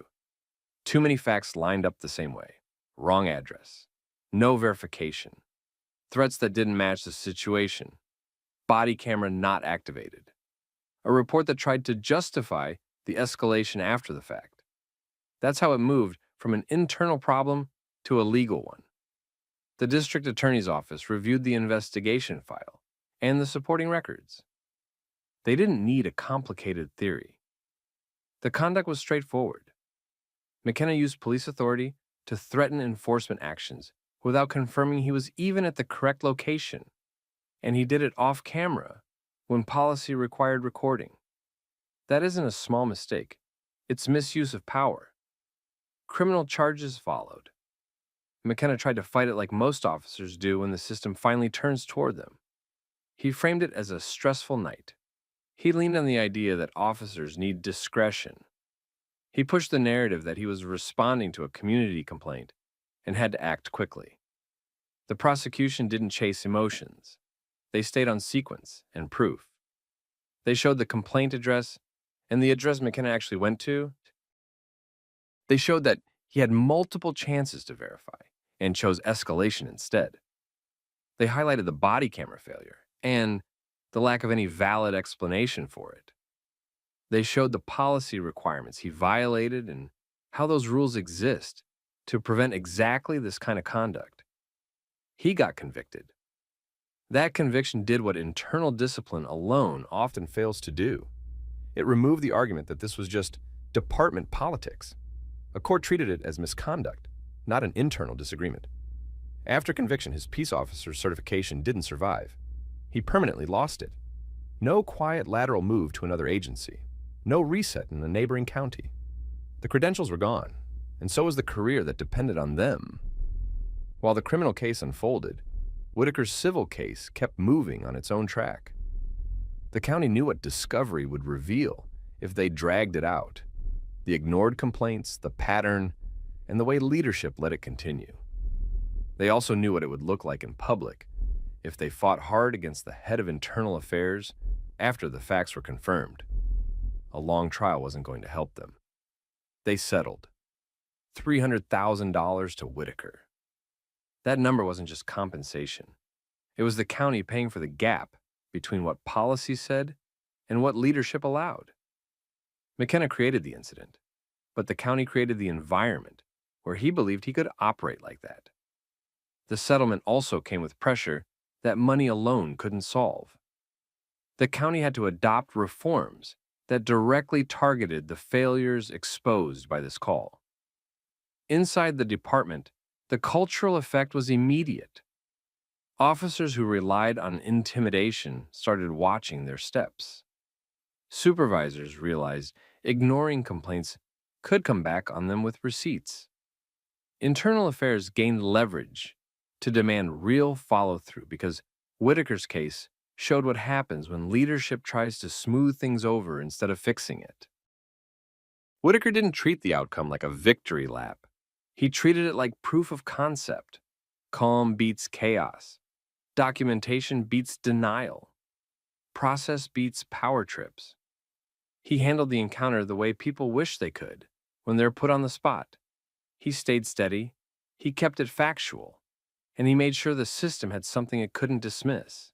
Too many facts lined up the same way. Wrong address. No verification. Threats that didn't match the situation. Body camera not activated. A report that tried to justify the escalation after the fact. That's how it moved from an internal problem to a legal one. The district attorney's office reviewed the investigation file and the supporting records. They didn't need a complicated theory. The conduct was straightforward. McKenna used police authority to threaten enforcement actions without confirming he was even at the correct location, and he did it off camera when policy required recording. That isn't a small mistake. It's misuse of power. Criminal charges followed. McKenna tried to fight it like most officers do when the system finally turns toward them. He framed it as a stressful night. He leaned on the idea that officers need discretion. He pushed the narrative that he was responding to a community complaint and had to act quickly. The prosecution didn't chase emotions. They stayed on sequence and proof. They showed the complaint address and the address McKenna actually went to. They showed that he had multiple chances to verify and chose escalation instead. They highlighted the body camera failure and the lack of any valid explanation for it. They showed the policy requirements he violated and how those rules exist to prevent exactly this kind of conduct. He got convicted. That conviction did what internal discipline alone often fails to do. It removed the argument that this was just department politics. A court treated it as misconduct, not an internal disagreement. After conviction, his peace officer's certification didn't survive. He permanently lost it. No quiet lateral move to another agency. No reset in a neighboring county. The credentials were gone, and so was the career that depended on them. While the criminal case unfolded, Whitaker's civil case kept moving on its own track. The county knew what discovery would reveal if they dragged it out. The ignored complaints, the pattern, and the way leadership let it continue. They also knew what it would look like in public if they fought hard against the head of internal affairs after the facts were confirmed. A long trial wasn't going to help them. They settled. $300,000 to Whitaker. That number wasn't just compensation. It was the county paying for the gap between what policy said and what leadership allowed. McKenna created the incident, but the county created the environment where he believed he could operate like that. The settlement also came with pressure that money alone couldn't solve. The county had to adopt reforms that directly targeted the failures exposed by this call. Inside the department, the cultural effect was immediate. Officers who relied on intimidation started watching their steps. Supervisors realized ignoring complaints could come back on them with receipts. Internal affairs gained leverage to demand real follow-through because Whitaker's case showed what happens when leadership tries to smooth things over instead of fixing it. Whitaker didn't treat the outcome like a victory lap. He treated it like proof of concept. Calm beats chaos. Documentation beats denial. Process beats power trips. He handled the encounter the way people wish they could when they're put on the spot. He stayed steady, he kept it factual, and he made sure the system had something it couldn't dismiss.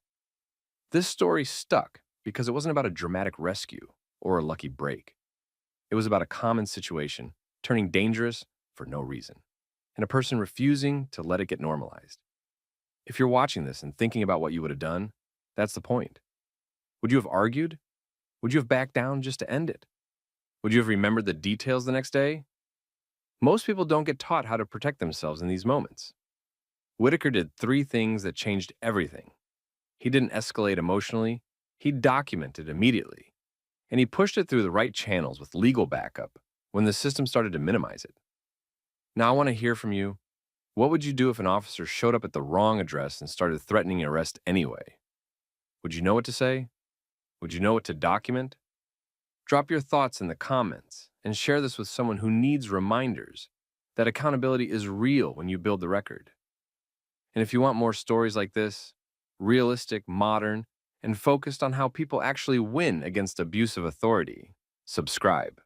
This story stuck because it wasn't about a dramatic rescue or a lucky break. It was about a common situation turning dangerous for no reason, and a person refusing to let it get normalized. If you're watching this and thinking about what you would have done, that's the point. Would you have argued? Would you have backed down just to end it? Would you have remembered the details the next day? Most people don't get taught how to protect themselves in these moments. Whitaker did 3 things that changed everything. He didn't escalate emotionally, he documented immediately, and he pushed it through the right channels with legal backup when the system started to minimize it. Now I want to hear from you. What would you do if an officer showed up at the wrong address and started threatening arrest anyway? Would you know what to say? Would you know what to document? Drop your thoughts in the comments and share this with someone who needs reminders that accountability is real when you build the record. And if you want more stories like this, realistic, modern, and focused on how people actually win against abusive authority, subscribe.